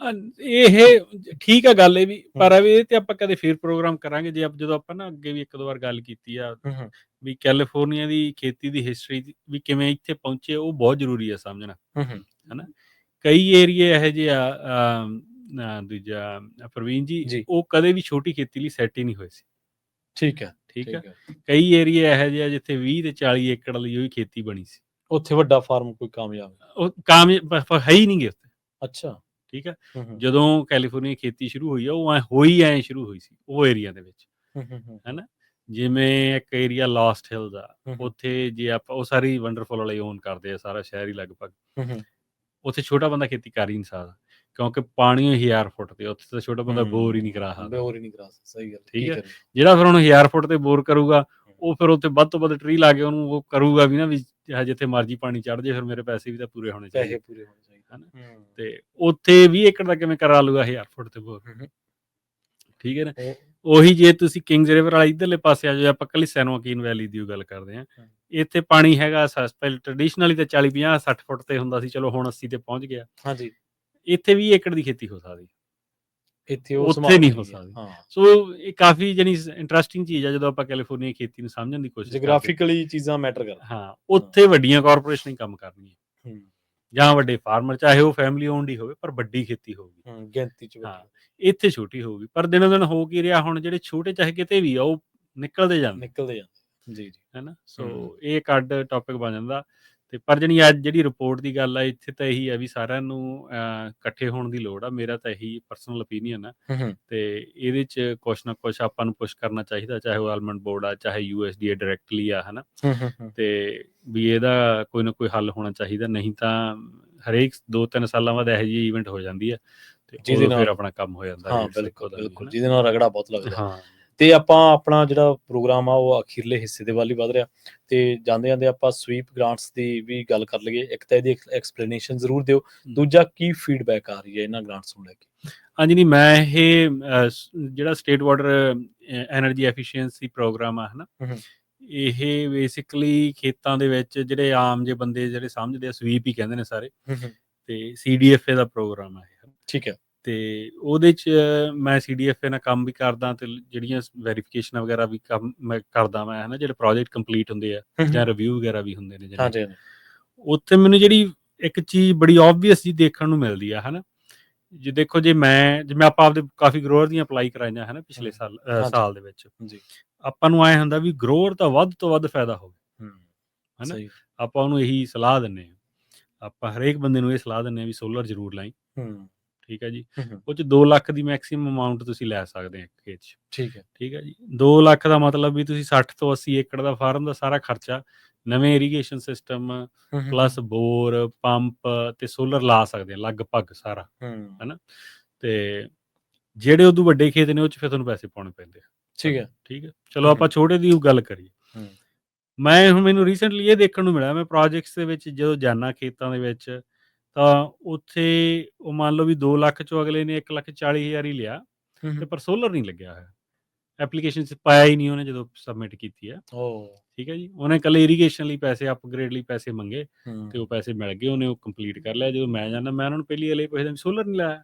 ਇਹ ਠੀਕ ਆ ਗੱਲ ਇਹ ਵੀ, ਪਰ ਇਹ ਤੇ ਆਪਾਂ ਕਦੇ ਫੇਰ ਪ੍ਰੋਗਰਾਮ ਕਰਾਂਗੇ। ਜਦੋਂ ਆਪਾਂ ਨਾ ਅੱਗੇ ਵੀ 1-2 ਵਾਰ ਗੱਲ ਕੀਤੀ ਆ ਵੀ ਕੈਲੀਫੋਰਨੀਆ ਦੀ ਖੇਤੀ ਦੀ ਹਿਸਟਰੀ ਵੀ ਕਿਵੇਂ ਇੱਥੇ ਪਹੁੰਚੇ, ਉਹ ਬਹੁਤ ਜ਼ਰੂਰੀ ਆ ਸਮਝਣਾ, ਹਨਾ। ਕਈ ਏਰੀਏ ਇਹੋ ਜਿਹੇ ਆ, ਦੂਜਾ ਪ੍ਰਵੀਨ ਜੀ, ਉਹ ਕਦੇ ਵੀ ਛੋਟੀ ਖੇਤੀ ਲਈ ਸੈੱਟ ਹੀ ਨਹੀਂ ਹੋਏ ਸੀ। ਠੀਕ ਹੈ। ਕਈ ਏਰੀਏ ਇਹੋ ਜਿਹੇ ਆ ਜਿੱਥੇ 20 ਤੇ 40 ਏਕੜ ਲਈ ਉਹੀ ਖੇਤੀ ਬਣੀ ਸੀ, ਉੱਥੇ ਵੱਡਾ ਫਾਰਮ ਕੋਈ ਕਾਮਯਾਬ ਹੈ ਹੀ ਨਹੀਂ ਗੇ ਉੱਥੇ। ਅੱਛਾ, ਠੀਕ ਹੈ। ਜਦੋਂ ਕੈਲੀਫੋਰਨੀਆ ਖੇਤੀ ਸ਼ੁਰੂ ਹੋਈ ਆ, ਉਹ ਐ ਸ਼ੁਰੂ ਹੋਈ ਸੀ ਉਹ ਏਰੀਆ ਦੇ ਵਿੱਚ, ਹੈਨਾ। ਜਿਵੇਂ ਇੱਕ ਏਰੀਆ ਲਾਸਟ ਹਿਲਸ ਆ, ਉੱਥੇ ਜੇ ਆਪਾਂ ਉਹ ਸਾਰੀ ਵੰਡਰਫੁਲ ਵਾਲੇ ਓਨ ਕਰਦੇ ਆ, ਸਾਰਾ ਸ਼ਹਿਰ ਹੀ ਲਗਭਗ। ਉੱਥੇ ਛੋਟਾ ਬੰਦਾ ਖੇਤੀ ਕਰ ਹੀ ਨਹੀਂ ਸਕਦਾ, ਕਿਉਂਕਿ ਪਾਣੀ 1000 ਫੁੱਟ ਤੇ, ਉੱਥੇ ਤਾਂ ਛੋਟਾ ਬੰਦਾ ਬੋਰ ਹੀ ਨਹੀਂ ਕਰਾ ਸਕਦਾ। ਸਹੀ ਗੱਲ, ਠੀਕ ਹੈ। ਜਿਹੜਾ ਫਿਰ ਹੁਣ 1000 ਫੁੱਟ ਤੇ ਬੋਰ ਕਰੂਗਾ, ਉਹ ਫਿਰ ਉੱਥੇ ਵੱਧ ਤੋਂ ਵੱਧ ਟਰੀ ਲਾ ਕੇ ਉਹਨੂੰ ਉਹ ਕਰੂਗਾ ਵੀ ਨਾ, ਵੀ ਜਿੱਥੇ ਮਰਜ਼ੀ ਪਾਣੀ ਚੜ ਜੇ, ਫਿਰ ਮੇਰੇ ਪੈਸੇ ਵੀ ਤਾਂ ਪੂਰੇ ਹੋਣੇ ਚਾਹੀਦੇ, ਹਨਾ। ਤੇ ਉੱਥੇ 20 ਏਕੜ ਦਾ ਕਿਵੇਂ ਕਰਾ ਲੂਗਾ 1000 ਫੁੱਟ ਤੇ ਬੋਰ? ਠੀਕ ਹੈ ਨਾ। ਉਹੀ ਜੇ ਤੁਸੀਂ ਕਿੰਗਸ ਰਿਵਰ ਵਾਲੇ ਇੱਧਰਲੇ ਪਾਸੇ ਆ ਜਾਓ, ਆਪਾਂ ਕੱਲੀ ਸੈਨ ਜੋਆਕਿਨ ਵੈਲੀ ਦੀ ਗੱਲ ਕਰਦੇ ਹਾਂ, ਇੱਥੇ ਪਾਣੀ ਹੈਗਾ ਟ੍ਰੈਡੀਸ਼ਨਲੀ ਤਾਂ 40 50 60 ਫੁੱਟ ਤੇ ਹੁੰਦਾ ਸੀ, ਚਲੋ ਹੁਣ 80 ਤੇ ਪਹੁੰਚ ਗਿਆ। ਹਾਂਜੀ, ਇੱਥੇ 20 ਏਕੜ ਦੀ ਖੇਤੀ ਹੋ ਸਕਦੀ, ਉੱਥੇ ਨਹੀਂ ਹੋ ਸਕਦੀ। ਸੋ ਇਹ ਕਾਫੀ ਜਾਨੀ ਇੰਟਰਸਟਿੰਗ ਚੀਜ਼ ਆ ਜਦੋਂ ਆਪਾਂ ਕੈਲੀਫੋਰਨੀਆ ਖੇਤੀ ਨੂੰ ਸਮਝਣ ਦੀ ਕੋਸ਼ਿਸ਼ ਕਰਦੇ ਹਾਂ। ਜਿਓਗ੍ਰਾਫਿਕਲੀ ਚੀਜ਼ਾਂ ਮੈਟਰ ਕਰਦੀਆਂ। ਹਾਂ, ਉੱਥੇ ਵੱਡੀਆਂ ਕਾਰਪੋਰੇਸ਼ਨਾਂ ਹੀ ਕੰਮ ਕਰਨਗੀਆਂ, ਜਾਂ ਵੱਡੇ ਫਾਰਮਰ, ਚਾਹੇ ਉਹ ਫੈਮਿਲੀ ਓਨਡ ਹੀ ਹੋਵੇ, ਪਰ ਵੱਡੀ ਖੇਤੀ ਹੋਊਗੀ ਗਿਣਤੀ ਚ। ਹਾਂ, ਇੱਥੇ ਛੋਟੀ ਹੋਊਗੀ। ਪਰ ਦਿਨੋਂ ਦਿਨ ਹੋ ਕੀ ਰਿਹਾ, ਹੁਣ ਜਿਹੜੇ ਛੋਟੇ ਚਾਹੇ ਕਿਤੇ ਵੀ ਆ, ਉਹ ਨਿਕਲਦੇ ਜਾਂਦੇ ਜੀ, ਹੈਨਾ। ਸੋ ਇਹ ਇੱਕ ਅੱਡ ਟੌਪਿਕ ਬਣ ਜਾਂਦਾ। ਤੇ ਪਰ ਅੱਜ ਜਿਹੜੀ ਰਿਪੋਰਟ ਦੀ ਗੱਲ ਆ, ਇੱਥੇ ਤਾਂ ਇਹੀ ਆ ਵੀ ਸਾਰਿਆਂ ਨੂੰ ਇਕੱਠੇ ਹੋਣ ਦੀ ਲੋੜ ਆ। ਮੇਰਾ ਤਾਂ ਇਹੀ ਪਰਸਨਲ ਓਪੀਨੀਅਨ ਆ। ਤੇ ਇਹਦੇ 'ਚ ਕੁਛ ਨਾ ਕੁਛ ਆਪਾਂ ਨੂੰ ਪੁਸ਼ ਕਰਨਾ ਚਾਹੀਦਾ, ਚਾਹੇ ਉਹ ਆਲਮੰਡ ਬੋਰਡ ਆ, ਚਾਹੇ USDA ਡਾਇਰੈਕਟਲੀ ਆ, ਹਨਾ। ਤੇ ਵੀ ਇਹਦਾ ਕੋਈ ਨਾ ਕੋਈ ਹੱਲ ਹੋਣਾ ਚਾਹੀਦਾ, ਨਹੀਂ ਤਾਂ ਹਰੇਕ 2-3 ਸਾਲਾਂ ਬਾਅਦ ਇਹੋ ਜਿਹੀ ਈਵੈਂਟ ਹੋ ਜਾਂਦੀ ਆ ਤੇ ਜਿਹਦੇ ਉਦੋਂ ਫਿਰ ਨਾਲ ਆਪਣਾ ਕੰਮ ਹੋ ਜਾਂਦਾ। ਹਾਂ, rates ਬਿਲਕੁਲ ਦੇਖੋ ਦਾ ਵੀ, ਬਿਲਕੁਲ, ਹਨਾ। ਜਿਹਦੇ ਨਾਲ ਰਗੜਾ ਬਹੁਤ ਲੱਗਦਾ। ਹਾਂ, ਤੇ ਆਪਾਂ ਆਪਣਾ ਜਿਹੜਾ ਪ੍ਰੋਗਰਾਮ ਆ ਉਹ ਅਖੀਰਲੇ ਹਿੱਸੇ ਦੇ ਵੱਲ ਹੀ ਵੱਧ ਰਿਹਾ, ਤੇ ਜਾਂਦੇ ਜਾਂਦੇ ਆਪਾਂ ਸਵੀਪ ਗ੍ਰਾਂਟਸ ਦੀ ਵੀ ਗੱਲ ਕਰ ਲਈਏ। ਇੱਕ ਤਾਂ ਇਹਦੀ ਐਕਸਪਲੇਨੇਸ਼ਨ ਜ਼ਰੂਰ ਦਿਓ, ਦੂਜਾ ਕੀ ਫੀਡਬੈਕ ਆ ਰਹੀ ਹੈ ਇਹਨਾਂ ਗ੍ਰਾਂਟਸ ਨੂੰ ਲੈ ਕੇ। ਹਾਂਜੀ, ਨਹੀਂ ਮੈਂ ਇਹ ਜਿਹੜਾ state water energy efficiency programme ਆ, ਹਨਾ, ਇਹ ਬੇਸਿਕਲੀ ਖੇਤਾਂ ਦੇ ਵਿੱਚ ਜਿਹੜੇ ਆਮ ਜਿਹੇ ਬੰਦੇ ਜਿਹੜੇ ਸਮਝਦੇ ਆ, ਸਵੀਪ ਹੀ ਕਹਿੰਦੇ ਨੇ ਸਾਰੇ, ਤੇ CDFA ਦਾ ਪ੍ਰੋਗਰਾਮ ਆ ਇਹ। ਠੀਕ ਹੈ। ਤੇ ਉਹਦੇ 'ਚ ਮੈਂ CDFA ਨਾਲ ਕੰਮ ਵੀ ਕਰਦਾ, ਤੇ ਜਿਹੜੀਆਂ ਵੈਰੀਫਿਕੇਸ਼ਨ ਵਗੈਰਾ ਵੀ ਕੰਮ ਮੈਂ ਕਰਦਾ ਮੈਂ, ਹਨਾ, ਜਿਹੜੇ ਪ੍ਰੋਜੈਕਟ ਕੰਪਲੀਟ ਹੁੰਦੇ ਆ ਜਾਂ ਰਿਵਿਊ ਵਗੈਰਾ ਵੀ ਹੁੰਦੇ ਨੇ ਜਿਹੜੇ, ਉੱਥੇ ਮੈਨੂੰ ਜਿਹੜੀ ਇੱਕ ਚੀਜ਼ ਬੜੀ ਓਬਵੀਅਸ ਜੀ ਦੇਖਣ ਨੂੰ ਮਿਲਦੀ ਆ, ਹਨਾ। ਜੇ ਦੇਖੋ, ਜਿਵੇਂ ਆਪਾਂ ਆਪਦੇ ਕਾਫੀ ਗਰੋਅਰ ਦੀਆਂ ਅਪਲਾਈ ਕਰਾਈਆਂ, ਹਨਾ, ਪਿਛਲੇ ਸਾਲ ਦੇ ਵਿੱਚ, ਆਪਾਂ ਨੂੰ ਐਂ ਹੁੰਦਾ ਵੀ ਗਰੋਅਰ ਤਾਂ ਵੱਧ ਤੋਂ ਵੱਧ ਫਾਇਦਾ ਹੋਵੇ, ਹਨਾ। ਆਪਾਂ ਉਹਨੂੰ ਇਹੀ ਸਲਾਹ ਦਿੰਦੇ ਹਾਂ, ਆਪਾਂ ਹਰੇਕ ਬੰਦੇ ਨੂੰ ਇਹ ਸਲਾਹ ਦਿੰਦੇ ਹਾਂ ਵੀ ਸੋਲਰ ਜ਼ਰੂਰ ਲਾਈ। ਠੀਕ ਹੈ ਜੀ। ਉਹ 'ਚ 2 ਲੱਖ ਦੀ ਮੈਕਸਿਮਮ ਅਮਾਊਂਟ ਤੁਸੀਂ ਲੈ ਸਕਦੇ ਹੋ ਇੱਕ ਖੇਤ 'ਚ। ਠੀਕ ਹੈ ਜੀ। 2 ਲੱਖ ਦਾ ਮਤਲਬ ਵੀ ਤੁਸੀਂ 60 ਤੋਂ 80 ਏਕੜ ਦਾ ਫਾਰਮ ਦਾ ਸਾਰਾ ਖਰਚਾ, ਨਵੇਂ irrigation system plus bore, pump ਤੇ ਸੋਲਰ ਲਾ ਸਕਦੇ ਆ ਲਗਭਗ ਸਾਰਾ, ਹਨਾ। ਤੇ ਜਿਹੜੇ ਉਦੋਂ ਵੱਡੇ ਖੇਤ ਨੇ ਉਹ 'ਚ ਫਿਰ ਤੁਹਾਨੂੰ ਪੈਸੇ ਪਾਉਣੇ ਪੈਂਦੇ ਆ। ਠੀਕ ਹੈ। ਚਲੋ ਆਪਾਂ ਛੋਟੇ ਦੀ ਗੱਲ ਕਰੀਏ। ਮੈਨੂੰ ਰੀਸੈਂਟਲੀ ਇਹ ਦੇਖਣ ਨੂੰ ਮਿਲਿਆ, ਮੈਂ ਪ੍ਰੋਜੈਕਟਸ ਦੇ ਵਿੱਚ ਜਦੋਂ ਜਾਨਾ ਖੇਤਾਂ ਦੇ ਵਿੱਚ, ਤਾਂ ਉੱਥੇ ਉਹ ਮੰਨ ਲਓ ਵੀ 2 ਲੱਖ 'ਚੋਂ ਅਗਲੇ ਨੇ 1,40,000 ਹੀ ਲਿਆ, ਤੇ ਪਰ ਸੋਲਰ ਨਹੀਂ ਲੱਗਿਆ ਹੋਇਆ। ਐਪਲੀਕੇਸ਼ਨ 'ਚ ਪਾਇਆ ਹੀ ਨਹੀਂ ਉਹਨੇ ਜਦੋਂ ਸਬਮਿਟ ਕੀਤੀ ਆ। ਠੀਕ ਹੈ ਜੀ। ਉਹਨੇ ਇਕੱਲੇ ਇਰੀਗੇਸ਼ਨ ਲਈ ਪੈਸੇ, ਅਪਗ੍ਰੇਡ ਲਈ ਪੈਸੇ ਮੰਗੇ, ਤੇ ਉਹ ਪੈਸੇ ਮਿਲ ਗਏ, ਉਹਨੇ ਉਹ ਕੰਪਲੀਟ ਕਰ ਲਿਆ। ਜਦੋਂ ਮੈਂ ਜਾਂਦਾ, ਮੈਂ ਉਹਨਾਂ ਨੂੰ ਪਹਿਲੀ ਗੱਲ ਇਹ ਪੁੱਛਦਾ ਵੀ ਸੋਲਰ ਨਹੀਂ ਲਾਇਆ?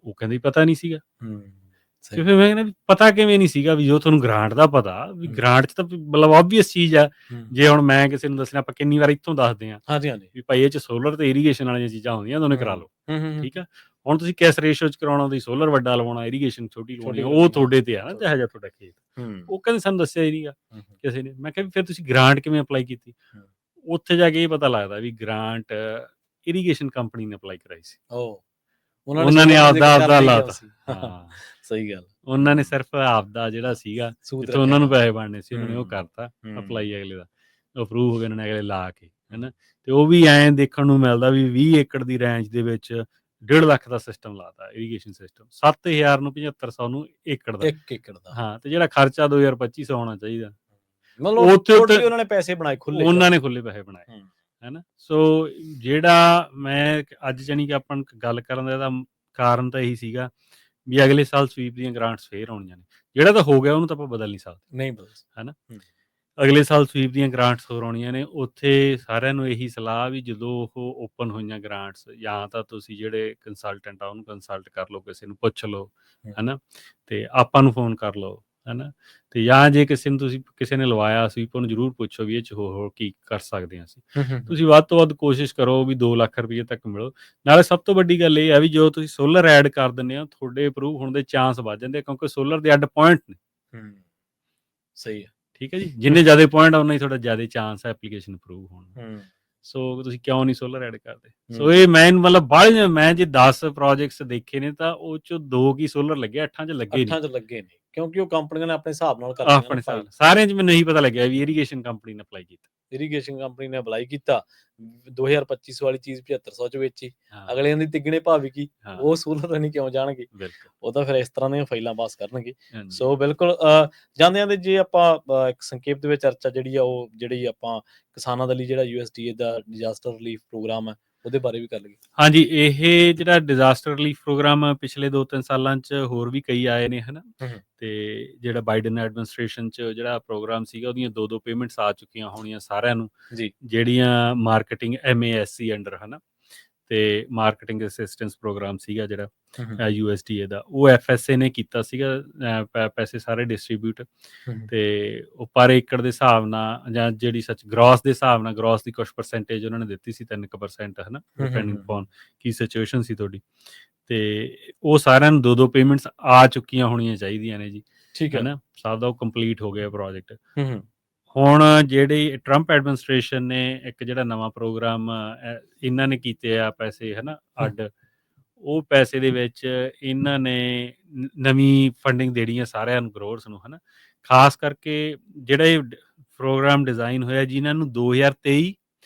ਉਹ ਕਹਿੰਦੇ ਪਤਾ ਨਹੀਂ ਸੀਗਾ। ਤੇ ਫਿਰ ਮੈਂ ਕਹਿੰਦਾ ਪਤਾ ਕਿਵੇਂ ਨਹੀਂ ਸੀਗਾ? ਵੀ ਜੋ ਤੁਹਾਨੂੰ ਗ੍ਰਾਂਟ ਦਾ ਪਤਾ, ਵੀ ਗ੍ਰਾਂਟ 'ਚ ਤਾਂ ਮਤਲਬ ਓਬਵੀਅਸ ਚੀਜ਼ ਆ। ਜੇ ਹੁਣ ਮੈਂ ਕਿਸੇ ਨੂੰ ਦੱਸਣਾ, ਆਪਾਂ ਕਿੰਨੀ ਵਾਰ ਇੱਥੋਂ ਦੱਸਦੇ ਹਾਂ ਵੀ ਭਾਈ ਇਹ 'ਚ ਸੋਲਰ ਤੇ ਇਰੀਗੇਸ਼ਨ ਵਾਲੀਆਂ ਚੀਜ਼ਾਂ ਹੁੰਦੀਆਂ, ਦੋਨੇ ਕਰਾ ਲਓ। ਠੀਕ ਆ। ਹੁਣ ਤੁਸੀਂ ਕਿਸ ਰੇਸ਼ੋ 'ਚ ਕਰਾਉਣਾ, ਤੁਸੀਂ ਸੋਲਰ ਵੱਡਾ ਲਵਾਉਣਾ, ਇਰੀਗੇਸ਼ਨ ਛੋਟੀ ਲਵਾਉਣੀ, ਉਹ ਤੁਹਾਡੇ ਤੇ ਆ ਨਾ, ਜਿਹੋ ਜਿਹਾ ਤੁਹਾਡਾ ਖੇਤ। ਉਹ ਕਹਿੰਦੇ ਸਾਨੂੰ ਦੱਸਿਆ ਹੀ ਨਹੀਂਗਾ ਕਿਸੇ ਨੇ। ਮੈਂ ਕਿਹਾ ਵੀ ਫਿਰ ਤੁਸੀਂ ਗ੍ਰਾਂਟ ਕਿਵੇਂ ਅਪਲਾਈ ਕੀਤੀ? ਉੱਥੇ ਜਾ ਕੇ ਇਹ ਪਤਾ ਲੱਗਦਾ ਵੀ ਗ੍ਰਾਂਟ ਇਰੀਗੇਸ਼ਨ ਕੰਪਨੀ ਨੇ ਅਪਲਾਈ ਕਰਾਈ ਸੀ। ਉਹਨਾਂ ਨੇ ਆਪਦਾ ਲਾਤਾ। ਹਾਂ, ਸਹੀ ਗੱਲ। ਉਹਨਾਂ ਨੇ ਸਿਰਫ ਆਪਦਾ ਜਿਹੜਾ ਸੀਗਾ, ਜਿੱਥੋਂ ਉਹਨਾਂ ਨੂੰ ਪੈਸੇ ਬਣਨੇ ਸੀ, ਉਹਨਾਂ ਨੇ ਉਹ ਕਰਤਾ ਅਪਲਾਈ ਅਗਲੇ ਦਾ, ਅਪਰੂਵ ਹੋ ਗਿਆ, ਉਹਨਾਂ ਨੇ ਅਗਲੇ ਲਾ ਕੇ, ਹਨਾ। ਤੇ ਉਹ ਵੀ ਐਂ ਦੇਖਣ ਨੂੰ ਮਿਲਦਾ ਵੀ 20 ਏਕੜ ਦੀ ਰੇਂਜ ਦੇ ਵਿੱਚ 1.5 ਲੱਖ ਦਾ ਸਿਸਟਮ ਲਾਤਾ, ਇਰੀਗੇਸ਼ਨ ਸਿਸਟਮ। 7,000 ਨੂੰ 7500 ਨੂੰ ਏਕੜ ਦਾ। ਹਾਂ, ਤੇ ਜਿਹੜਾ ਖਰਚਾ 2,2500 ਹੋਣਾ ਚਾਹੀਦਾ, ਉੱਥੇ ਉਹਨਾਂ ਨੇ ਪੈਸੇ ਬਣਾਏ ਖੁੱਲੇ, ਉਹਨਾਂ ਨੇ ਖੁੱਲੇ ਪੈਸੇ ਬਣਾਏ, ਹਨਾ। ਸੋ ਜਿਹੜਾ ਮੈਂ ਅੱਜ ਜਾਣੀ ਕਿ ਆਪਾਂ ਗੱਲ ਕਰਨ ਦਾ ਇਹਦਾ ਕਾਰਨ ਤਾਂ ਇਹੀ ਸੀਗਾ ਵੀ ਅਗਲੇ ਸਾਲ ਸਵੀਪ ਦੀਆਂ ਗ੍ਰਾਂਟਸ ਫੇਰ ਆਉਣੀਆਂ ਨੇ। ਜਿਹੜਾ ਤਾਂ ਹੋ ਗਿਆ ਉਹਨੂੰ ਤਾਂ ਆਪਾਂ ਬਦਲ ਨਹੀਂ ਸਕਦੇ, ਹਨਾ। ਅਗਲੇ ਸਾਲ ਸਵੀਪ ਦੀਆਂ ਗ੍ਰਾਂਟਸ ਹੋਰ ਆਉਣੀਆਂ ਨੇ। ਉੱਥੇ ਸਾਰਿਆਂ ਨੂੰ ਇਹੀ ਸਲਾਹ ਵੀ ਜਦੋਂ ਉਹ ਓਪਨ ਹੋਈਆਂ ਗ੍ਰਾਂਟਸ, ਜਾਂ ਤਾਂ ਤੁਸੀਂ ਜਿਹੜੇ ਕੰਸਲਟੈਂਟ ਆ ਉਹਨੂੰ ਕੰਸਲਟ ਕਰ ਲਓ, ਕਿਸੇ ਨੂੰ ਪੁੱਛ ਲਓ, ਹਨਾ, ਤੇ ਆਪਾਂ ਨੂੰ ਫੋਨ ਕਰ ਲਓ, ਹਨਾ। ਤੇ ਜਾਂ ਜੇ ਕਿਸੇ ਨੇ ਲਵਾਇਆ ਸਵੀਪ, ਉਹਨੂੰ ਜ਼ਰੂਰ ਪੁੱਛੋ ਵੀ ਇਹ 'ਚ ਹੋਰ ਕੀ ਕਰ ਸਕਦੇ ਹਾਂ ਅਸੀਂ। ਤੁਸੀਂ ਵੱਧ ਤੋਂ ਵੱਧ ਕੋਸ਼ਿਸ਼ ਕਰੋ ਵੀ 2 ਲੱਖ ਰੁਪਏ ਤੱਕ ਮਿਲੋ। ਨਾਲੇ ਸਭ ਤੋਂ ਵੱਡੀ ਗੱਲ ਇਹ ਆ ਵੀ ਜਦੋਂ ਤੁਸੀਂ ਸੋਲਰ ਐਡ ਕਰ ਦਿੰਦੇ ਹੋ, ਤੁਹਾਡੇ ਅਪਰੂਵ ਹੋਣ ਦੇ ਚਾਂਸ ਵੱਧ ਜਾਂਦੇ, ਕਿਉਂਕਿ ਸੋਲਰ ਦੇ ਅੱਡ ਪੁਆਇੰਟ ਨੇ। ਸਹੀ ਹੈ। ਠੀਕ ਹੈ ਜੀ। ਜਿੰਨੇ ਜ਼ਿਆਦਾ ਪੁਆਇੰਟ ਆ, ਉਨਾ ਹੀ ਤੁਹਾਡਾ ਜ਼ਿਆਦਾ ਚਾਂਸ ਹੈ ਐਪਲੀਕੇਸ਼ਨ ਅਪਰੂਵ ਹੋਣ। ਸੋ ਤੁਸੀਂ ਕਿਉਂ ਨਹੀਂ ਸੋਲਰ ਐਡ ਕਰਦੇ? ਸੋ ਇਹ ਮੈਂ ਮਤਲਬ ਮੈਂ ਜੇ 10 ਪ੍ਰੋਜੈਕਟਸ ਦੇਖੇ ਨੇ, ਤਾਂ ਉਹ 'ਚੋਂ 2 ਕੀ ਸੋਲਰ ਲੱਗੇ, 8 'ਚ ਲੱਗੇ ਨਹੀਂ, ਕਿਉਂਕਿ ਉਹ ਕੰਪਨੀਆਂ ਨੇ ਆਪਣੇ ਹਿਸਾਬ ਨਾਲ ਆਪਣੇ ਹਿਸਾਬ ਨਾਲ। ਸਾਰਿਆਂ 'ਚ ਮੈਨੂੰ ਇਹੀ ਪਤਾ ਲੱਗਿਆ ਵੀ ਇਰੀਗੇਸ਼ਨ ਕੰਪਨੀ ਨੇ ਅਪਲਾਈ ਕੀਤਾ। ਇਰੀਗੇਸ਼ਨ ਕੰਪਨੀ ਨੇ ਅਪਲਾਈ ਕੀਤਾ, 2025 ਵਾਲੀ ਚੀਜ਼ 7500 'ਚ ਵੇਚੀ, ਅਗਲਿਆਂ ਦੀ ਤਿੱਗਣੇ ਭਾਵੀ ਕੀ, ਉਹ ਸੋਲਰ ਨਹੀਂ ਕਿਉਂ ਜਾਣਗੇ? ਉਹ ਤਾਂ ਫਿਰ ਇਸ ਤਰ੍ਹਾਂ ਦੀਆਂ ਫਾਈਲਾਂ ਪਾਸ ਕਰਨਗੇ। ਸੋ ਬਿਲਕੁਲ ਜਾਂਦੇ ਜਾਂਦੇ ਜੇ ਆਪਾਂ ਇੱਕ ਸੰਖੇਪ ਦੇ ਵਿੱਚ ਚਰਚਾ ਜਿਹੜੀ ਆ, ਉਹ ਜਿਹੜੀ ਆਪਾਂ ਕਿਸਾਨਾਂ ਦੇ ਲਈ ਜਿਹੜਾ USDA ਦਾ ਡਿਜ਼ਾਸਟਰ ਰਿਲੀਫ ਪ੍ਰੋਗਰਾਮ ਹੈ, ਉਹਦੇ ਬਾਰੇ ਵੀ ਕਰ ਲਈਏ। ਹਾਂਜੀ, ਇਹ ਜਿਹੜਾ ਡਿਜ਼ਾਸਟਰ ਰਿਲੀਫ ਪ੍ਰੋਗਰਾਮ ਪਿਛਲੇ 2-3 ਸਾਲਾਂ 'ਚ ਹੋਰ ਵੀ ਕਈ ਆਏ ਨੇ, ਹਨਾ। ਤੇ ਜਿਹੜਾ ਬਾਈਡਨ ਐਡਮਿਨਿਸਟ੍ਰੇਸ਼ਨ 'ਚ ਜਿਹੜਾ ਪ੍ਰੋਗਰਾਮ ਸੀਗਾ, ਉਹਦੀਆਂ 2-2 ਪੇਮੈਂਟਸ ਆ ਚੁੱਕੀਆਂ ਹੋਣੀਆਂ ਸਾਰਿਆਂ ਨੂੰ, ਜਿਹੜੀਆਂ ਮਾਰਕੀਟਿੰਗ MASC ਅੰਡਰ, ਹਨਾ। ਤੇ ਮਾਰਕੀਟਿੰਗ ਅਸਿਸਟੈਂਸ ਪ੍ਰੋਗਰਾਮ ਸੀਗਾ ਜਿਹੜਾ USDA ਦਾ, ਉਹ FSA ਨੇ ਕੀਤਾ ਸੀਗਾ। ਪੈਸੇ ਸਾਰੇ ਡਿਸਟਰੀਬਿਊਟ, ਤੇ ਉਹ ਪਰ ਏਕੜ ਦੇ ਹਿਸਾਬ ਨਾਲ, ਜਾਂ ਜਿਹੜੀ ਗ੍ਰੋਸ ਦੇ ਹਿਸਾਬ ਨਾਲ, ਗ੍ਰੋਸ ਦੀ ਕੁਛ ਪਰਸੈਂਟੇਜ ਉਹਨਾਂ ਨੇ ਦਿੱਤੀ ਸੀ, 3%, ਹਨਾ, ਡਿਪੈਂਡਿੰਗ ਅਪੋਨ ਕੀ ਸਿਚੁਏਸ਼ਨ ਸੀ ਤੁਹਾਡੀ। ਤੇ ਉਹ ਸਾਰਿਆਂ ਨੂੰ 2-2 ਪੇਮੈਂਟਸ ਆ ਚੁੱਕੀਆਂ ਹੋਣੀਆਂ ਚਾਹੀਦੀਆਂ ਨੇ ਜੀ, ਹਨਾ। ਸਭ ਦਾ ਉਹ ਕੰਪਲੀਟ ਹੋ ਗਿਆ ਪ੍ਰੋਜੈਕਟ। ਹੁਣ ਜਿਹੜੀ ਟਰੰਪ ਐਡਮਿਨਿਸਟ੍ਰੇਸ਼ਨ ਨੇ ਇੱਕ ਜਿਹੜਾ ਨਵਾਂ ਪ੍ਰੋਗਰਾਮ ਇਹਨਾਂ ਨੇ ਕੀਤੇ ਆ ਪੈਸੇ ਹਨਾ ਅੱਡ, ਉਹ ਪੈਸੇ ਦੇ ਵਿੱਚ ਇਹਨਾਂ ਨੇ ਨਵੀਂ ਫੰਡਿੰਗ ਦੇਣੀ ਆ ਸਾਰਿਆਂ ਨੂੰ, ਗਰੋਅਰਸ ਨੂੰ ਹਨਾ। ਖਾਸ ਕਰਕੇ ਜਿਹੜਾ ਇਹ ਪ੍ਰੋਗਰਾਮ ਡਿਜ਼ਾਈਨ ਹੋਇਆ ਜਿਨ੍ਹਾਂ ਨੂੰ 2023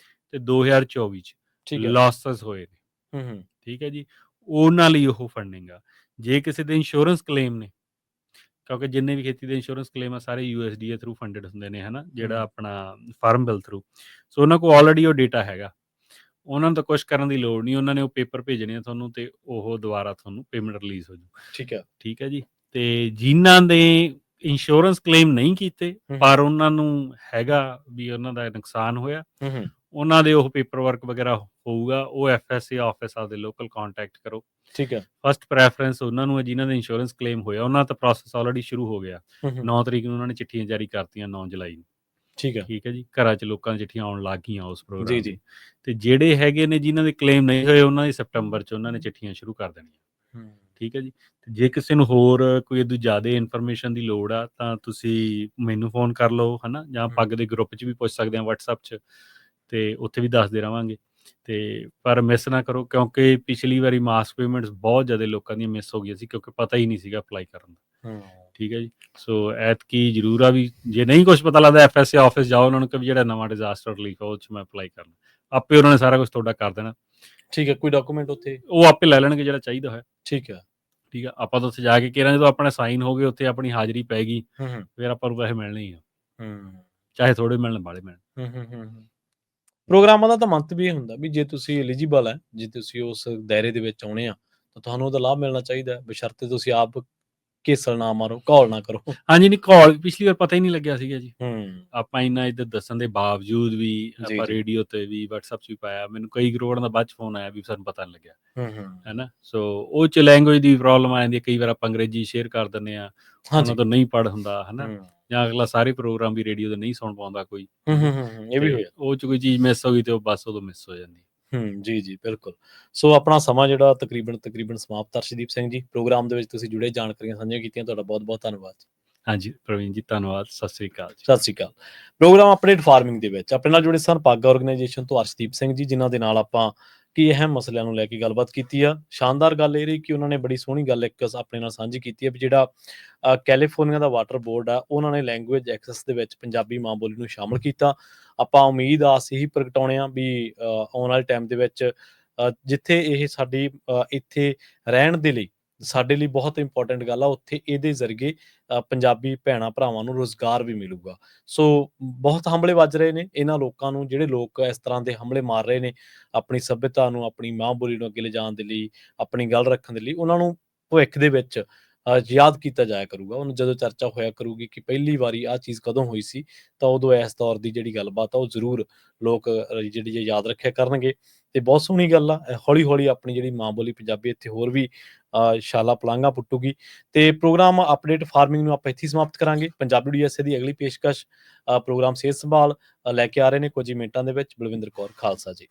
ਤੇ 2024 ਚ ਠੀਕ ਹੈ। ਲਾਸਸ ਹੋਏ ਨੇ, ਠੀਕ ਹੈ ਜੀ, ਉਹਨਾਂ ਲਈ ਉਹ ਫੰਡਿੰਗ ਆ। ਜੇ ਕਿਸੇ ਦੇ ਇੰਸ਼ੋਰੈਂਸ ਕਲੇਮ ਨੇ, ਕਿਉਂਕਿ ਜਿੰਨੇ ਵੀ ਖੇਤੀ ਦੇ ਇੰਸ਼ੋਰੈਂਸ ਕਲੇਮ ਆ ਸਾਰੇ USDA ਥਰੂ ਫੰਡਡ ਹੁੰਦੇ ਨੇ ਹਨਾ, ਜਿਹੜਾ ਆਪਣਾ ਫਾਰਮ ਬਿਲ ਥਰੂ। ਸੋ ਉਹਨਾਂ ਕੋਲ ਆਲਰੇਡੀ ਉਹ ਡੇਟਾ ਹੈਗਾ, ਉਹਨਾਂ ਨੂੰ ਤਾਂ ਕੁਛ ਕਰਨ ਦੀ ਲੋੜ ਨਹੀਂ, ਉਹਨਾਂ ਨੇ ਉਹ ਪੇਪਰ ਭੇਜਣੇ ਆ ਤੁਹਾਨੂੰ ਤੇ ਉਹ ਦੁਬਾਰਾ ਤੁਹਾਨੂੰ ਪੇਮੈਂਟ ਰਿਲੀਜ਼ ਹੋ ਜੂ। ਠੀਕ ਹੈ, ਠੀਕ ਹੈ ਜੀ। ਤੇ ਜਿਨ੍ਹਾਂ ਦੇ ਇੰਸ਼ੋਰੈਂਸ ਕਲੇਮ ਨਹੀਂ ਕੀਤੇ ਪਰ ਉਹਨਾਂ ਨੂੰ ਹੈਗਾ ਵੀ ਉਹਨਾਂ ਦਾ ਨੁਕਸਾਨ ਹੋਇਆ, ਉਹਨਾਂ ਦੇ ਉਹ ਪੇਪਰ ਵਰਕ ਵਗੈਰਾ ਹੋਊਗਾ, ਉਹ FSA ਆਫਿਸ ਆਪਦੇ ਲੋਕਲ ਕੰਟੈਕਟ ਕਰੋ। ਠੀਕ ਹੈ। ਫਸਟ ਪ੍ਰੈਫਰੈਂਸ ਉਹਨਾਂ ਨੂੰ ਹੈ ਜਿਨ੍ਹਾਂ ਦਾ ਇੰਸ਼ੋਰੈਂਸ ਕਲੇਮ ਹੋਇਆ, ਉਹਨਾਂ ਦਾ ਪ੍ਰੋਸੈਸ ਆਲਰੇਡੀ ਸ਼ੁਰੂ ਹੋ ਗਿਆ। 9 ਤਰੀਕ ਨੂੰ ਉਹਨਾਂ ਨੇ ਚਿੱਠੀਆਂ ਜਾਰੀ ਕਰਤੀਆਂ, 9 ਜੁਲਾਈ ਨੂੰ। ਠੀਕ ਹੈ, ਠੀਕ ਹੈ ਜੀ। ਘਰਾਂ 'ਚ ਲੋਕਾਂ ਦੀਆਂ ਚਿੱਠੀਆਂ ਆਉਣ ਲੱਗ ਗਈਆਂ ਉਸ ਪ੍ਰੋਗਰਾਮ ਜੀ। ਤੇ ਜਿਹੜੇ ਹੈਗੇ ਨੇ ਜਿਨ੍ਹਾਂ ਦੇ ਕਲੇਮ ਨਹੀਂ ਹੋਏ, ਉਹਨਾਂ ਦੀ ਸੈਪਟੰਬਰ 'ਚ ਉਹਨਾਂ ਨੇ ਚਿੱਠੀਆਂ ਸ਼ੁਰੂ ਕਰ ਦੇਣੀਆਂ। ਠੀਕ ਹੈ ਜੀ। ਤੇ ਜੇ ਕਿਸੇ ਨੂੰ ਹੋਰ ਕੋਈ ਇਹਦੋਂ ਜ਼ਿਆਦਾ ਇਨਫੋਰਮੇਸ਼ਨ ਦੀ ਲੋੜ ਆ ਤਾਂ ਤੁਸੀਂ ਮੈਨੂੰ ਫੋਨ ਕਰ ਲਓ ਹਨਾ, ਜਾਂ ਪੱਗ ਦੇ ਗਰੁੱਪ 'ਚ ਵੀ ਪੁੱਛ ਸਕਦੇ ਹਾਂ WhatsApp 'ਚ, ਤੇ ਉੱਥੇ ਵੀ ਦੱਸਦੇ ਰਵਾਂਗੇ। ਤੇ ਪਰ ਮਿਸ ਨਾ ਕਰੋ, ਕਿਉਂਕਿ ਪਿਛਲੀ ਵਾਰੀ ਮਾਸ ਪੇਮੈਂਟਸ ਬਹੁਤ ਜ਼ਿਆਦਾ ਲੋਕਾਂ ਦੀਆਂ ਮਿਸ ਹੋ ਗਈਆਂ ਸੀ, ਕਿਉਂਕਿ ਪਤਾ ਹੀ ਨਹੀਂ ਸੀਗਾ ਅਪਲਾਈ ਕਰਨ ਦਾ। ਠੀਕ ਹੈ ਜੀ। ਸੋ ਐਤਕੀ ਜ਼ਰੂਰ ਆ ਵੀ ਜੇ ਨਹੀਂ ਕੁਛ ਪਤਾ ਲੱਗਦਾ FSA ਆਫਿਸ ਜਾਓ, ਉਹਨਾਂ ਨੂੰ ਕਿ ਜਿਹੜਾ ਨਵਾਂ ਡਿਜ਼ਾਸਟਰ ਰਿਲੀਫ ਆ ਉਹ 'ਚ ਮੈਂ ਅਪਲਾਈ ਕਰਨਾ, ਆਪੇ ਉਹਨਾਂ ਨੇ ਸਾਰਾ ਕੁਛ ਤੁਹਾਡਾ ਕਰ ਦੇਣਾ। ਠੀਕ ਹੈ। ਕੋਈ ਡਾਕੂਮੈਂਟ ਉੱਥੇ ਉਹ ਆਪੇ ਲੈ ਲੈਣਗੇ ਜਿਹੜਾ ਚਾਹੀਦਾ ਹੋਇਆ। ਠੀਕ ਹੈ। ਠੀਕ ਆ। ਆਪਾਂ ਤਾਂ ਉੱਥੇ ਜਾ ਕੇ ਕਿਹਾ ਜਦੋਂ ਆਪਣੇ ਸਾਈਨ ਹੋ ਗਏ, ਉੱਥੇ ਆਪਣੀ ਹਾਜ਼ਰੀ ਪੈ ਗਈ, ਫਿਰ ਆਪਾਂ ਨੂੰ ਪੈਸੇ ਮਿਲਣੇ ਹੀ ਆ, ਚਾਹੇ ਥੋੜੇ ਮਿਲਣ ਵਾਲੇ ਮਿਲਣ। ਪ੍ਰੋਗਰਾਮਾਂ ਦਾ ਤਾਂ ਮੰਤਵ ਇਹ ਹੁੰਦਾ ਵੀ ਜੇ ਤੁਸੀਂ ਐਲੀਜੀਬਲ ਹੈ, ਜੇ ਤੁਸੀਂ ਉਸ ਦਾਇਰੇ ਦੇ ਵਿੱਚ ਆਉਣੇ ਆ ਤਾਂ ਤੁਹਾਨੂੰ ਉਹਦਾ ਲਾਭ ਮਿਲਣਾ ਚਾਹੀਦਾ, ਬਸ਼ਰਤੇ ਤੁਸੀਂ ਆਪ ਘੇਸਲ ਨਾ ਮਾਰੋ, ਘੋਲ ਨਾ ਕਰੋ। ਹਾਂਜੀ, ਨਹੀਂ ਘੋਲ ਪਿਛਲੀ ਵਾਰ ਪਤਾ ਹੀ ਨਹੀਂ ਲੱਗਿਆ ਸੀਗਾ ਜੀ। ਹੂੰ। ਆਪਾਂ ਇੰਨਾ ਇੱਧਰ ਦੱਸਣ ਦੇ ਬਾਵਜੂਦ ਵੀ ਆਪਾਂ ਰੇਡੀਓ ਤੇ ਵੀ WhatsApp 'ਚ ਵੀ ਪਾਇਆ, ਮੈਨੂੰ ਕਈ ਕਰੋੜਾਂ ਦਾ ਬਾਅਦ 'ਚ ਫੋਨ ਆਇਆ ਵੀ ਸਾਨੂੰ ਪਤਾ ਨਹੀਂ ਲੱਗਿਆ ਹੈਨਾ। ਸੋ ਉਹ 'ਚ ਲੈਂਗੁਏਜ ਦੀ ਪ੍ਰੋਬਲਮ ਆ ਜਾਂਦੀ ਹੈ, ਕਈ ਵਾਰ ਆਪਾਂ ਅੰਗਰੇਜ਼ੀ ਸ਼ੇਅਰ ਕਰ ਦਿੰਦੇ ਆ, ਉਹਨਾਂ ਤੋਂ ਨਹੀਂ ਪੜ੍ਹ ਹੁੰਦਾ ਹਨਾ, ਜਾਂ ਅਗਲਾ ਸਾਰੇ ਪ੍ਰੋਗਰਾਮ ਵੀ ਰੇਡੀਓ ਤੇ ਨਹੀਂ ਸੁਣ ਪਾਉਂਦਾ ਕੋਈ, ਇਹ ਵੀ ਹੋਇਆ। ਉਹ 'ਚ ਕੋਈ ਚੀਜ਼ ਮਿਸ ਹੋ ਗਈ ਤੇ ਉਹ ਬਸ ਉਦੋਂ ਮਿਸ ਹੋ ਜਾਂਦੀ। ਜੀ ਬਿਲਕੁਲ। ਸੋ ਆਪਣਾ ਸਮਾਂ ਜਿਹੜਾ ਤਕਰੀਬਨ ਸਮਾਪਤ। ਅਰਸ਼ਦੀਪ ਸਿੰਘ ਜੀ, ਪ੍ਰੋਗਰਾਮ ਦੇ ਵਿੱਚ ਤੁਸੀਂ ਜੁੜੇ, ਜਾਣਕਾਰੀਆਂ ਸਾਂਝੀਆਂ ਕੀਤੀਆਂ, ਤੁਹਾਡਾ ਬਹੁਤ-ਬਹੁਤ ਧੰਨਵਾਦ। ਹਾਂਜੀ ਪ੍ਰਵੀਨ ਜੀ, ਧੰਨਵਾਦ। ਸਤਿ ਸ੍ਰੀ ਅਕਾਲ ਜੀ। ਸਤਿ ਸ੍ਰੀ ਅਕਾਲ। ਪ੍ਰੋਗਰਾਮ ਅਪਡੇਟ ਫਾਰਮਿੰਗ ਦੇ ਵਿੱਚ ਆਪਣੇ ਨਾਲ ਜੁੜੇ ਸਨ ਪੱਗ ਆਰਗੇਨਾਈਜੇਸ਼ਨ ਤੋਂ ਅਰਸ਼ਦੀਪ ਸਿੰਘ ਜੀ, ਜਿਨ੍ਹਾਂ ਦੇ ਨਾਲ ਆਪਾਂ ਕੀ ਅਹਿਮ ਮਸਲਿਆਂ ਨੂੰ ਲੈ ਕੇ ਗੱਲਬਾਤ ਕੀਤੀ ਆ। ਸ਼ਾਨਦਾਰ ਗੱਲ ਇਹ ਰਹੀ ਕਿ ਉਹਨਾਂ ਨੇ ਬੜੀ ਸੋਹਣੀ ਗੱਲ ਇੱਕ ਆਪਣੇ ਨਾਲ ਸਾਂਝੀ ਕੀਤੀ ਹੈ ਵੀ ਜਿਹੜਾ ਕੈਲੀਫੋਰਨੀਆ ਦਾ ਵਾਟਰ ਬੋਰਡ ਆ, ਉਹਨਾਂ ਨੇ ਲੈਂਗੁਏਜ ਐਕਸੈਸ ਦੇ ਵਿੱਚ ਪੰਜਾਬੀ ਮਾਂ ਬੋਲੀ ਨੂੰ ਸ਼ਾਮਲ ਕੀਤਾ। ਆਪਾਂ ਉਮੀਦ ਆਸ ਇਹੀ ਪ੍ਰਗਟਾਉਣੇ ਆ ਵੀ ਆਉਣ ਵਾਲੇ ਟਾਈਮ ਦੇ ਵਿੱਚ ਜਿੱਥੇ ਇਹ ਸਾਡੀ ਇੱਥੇ ਰਹਿਣ ਦੇ ਲਈ ਸਾਡੇ ਲਈ ਬਹੁਤ ਇੰਪੋਰਟੈਂਟ ਗੱਲ ਆ, ਉੱਥੇ ਇਹਦੇ ਜ਼ਰੀਏ ਪੰਜਾਬੀ ਭੈਣਾਂ ਭਰਾਵਾਂ ਨੂੰ ਰੁਜ਼ਗਾਰ ਵੀ ਮਿਲੂਗਾ। ਸੋ ਬਹੁਤ ਹਮਲੇ ਵੱਜ ਰਹੇ ਨੇ ਇਹਨਾਂ ਲੋਕਾਂ ਨੂੰ, ਜਿਹੜੇ ਲੋਕ ਇਸ ਤਰ੍ਹਾਂ ਦੇ ਹਮਲੇ ਮਾਰ ਰਹੇ ਨੇ ਆਪਣੀ ਸੱਭਿਅਤਾ ਨੂੰ, ਆਪਣੀ ਮਾਂ ਬੋਲੀ ਨੂੰ ਅੱਗੇ ਲਿਜਾਣ ਦੇ ਲਈ, ਆਪਣੀ ਗੱਲ ਰੱਖਣ ਦੇ ਲਈ। ਉਹਨਾਂ ਨੂੰ ਭਵਿੱਖ ਦੇ ਵਿੱਚ ਯਾਦ ਕੀਤਾ ਜਾਇਆ ਕਰੂਗਾ, ਉਹਨੂੰ ਜਦੋਂ ਚਰਚਾ ਹੋਇਆ ਕਰੂਗੀ ਕਿ ਪਹਿਲੀ ਵਾਰੀ ਆਹ ਚੀਜ਼ ਕਦੋਂ ਹੋਈ ਸੀ, ਤਾਂ ਉਦੋਂ ਇਸ ਦੌਰ ਦੀ ਜਿਹੜੀ ਗੱਲਬਾਤ ਆ ਉਹ ਜ਼ਰੂਰ ਲੋਕ ਜਿਹੜੀ ਯਾਦ ਰੱਖਿਆ ਕਰਨਗੇ। ਤੇ ਬਹੁਤ ਸੋਹਣੀ ਗੱਲ ਆ, ਹੌਲੀ ਹੌਲੀ ਆਪਣੀ ਜਿਹੜੀ ਮਾਂ ਬੋਲੀ ਪੰਜਾਬੀ ਇੱਥੇ ਹੋਰ ਵੀ ਛਾਲਾ ਪਲਾਂਘਾਂ ਪੁੱਟੂਗੀ। ਤੇ ਪ੍ਰੋਗਰਾਮ ਅਪਡੇਟ ਫਾਰਮਿੰਗ ਨੂੰ ਆਪਾਂ ਇੱਥੇ ਸਮਾਪਤ ਕਰਾਂਗੇ। ਪੰਜਾਬੀ USA ਦੀ ਅਗਲੀ ਪੇਸ਼ਕਸ਼ ਪ੍ਰੋਗਰਾਮ ਸਿਹਤ ਸੰਭਾਲ ਲੈ ਕੇ ਆ ਰਹੇ ਨੇ ਕੁਝ ਹੀ ਮਿੰਟਾਂ ਦੇ ਵਿੱਚ। ਬਲਵਿੰਦਰ ਕੌਰ ਖਾਲਸਾ ਜੀ।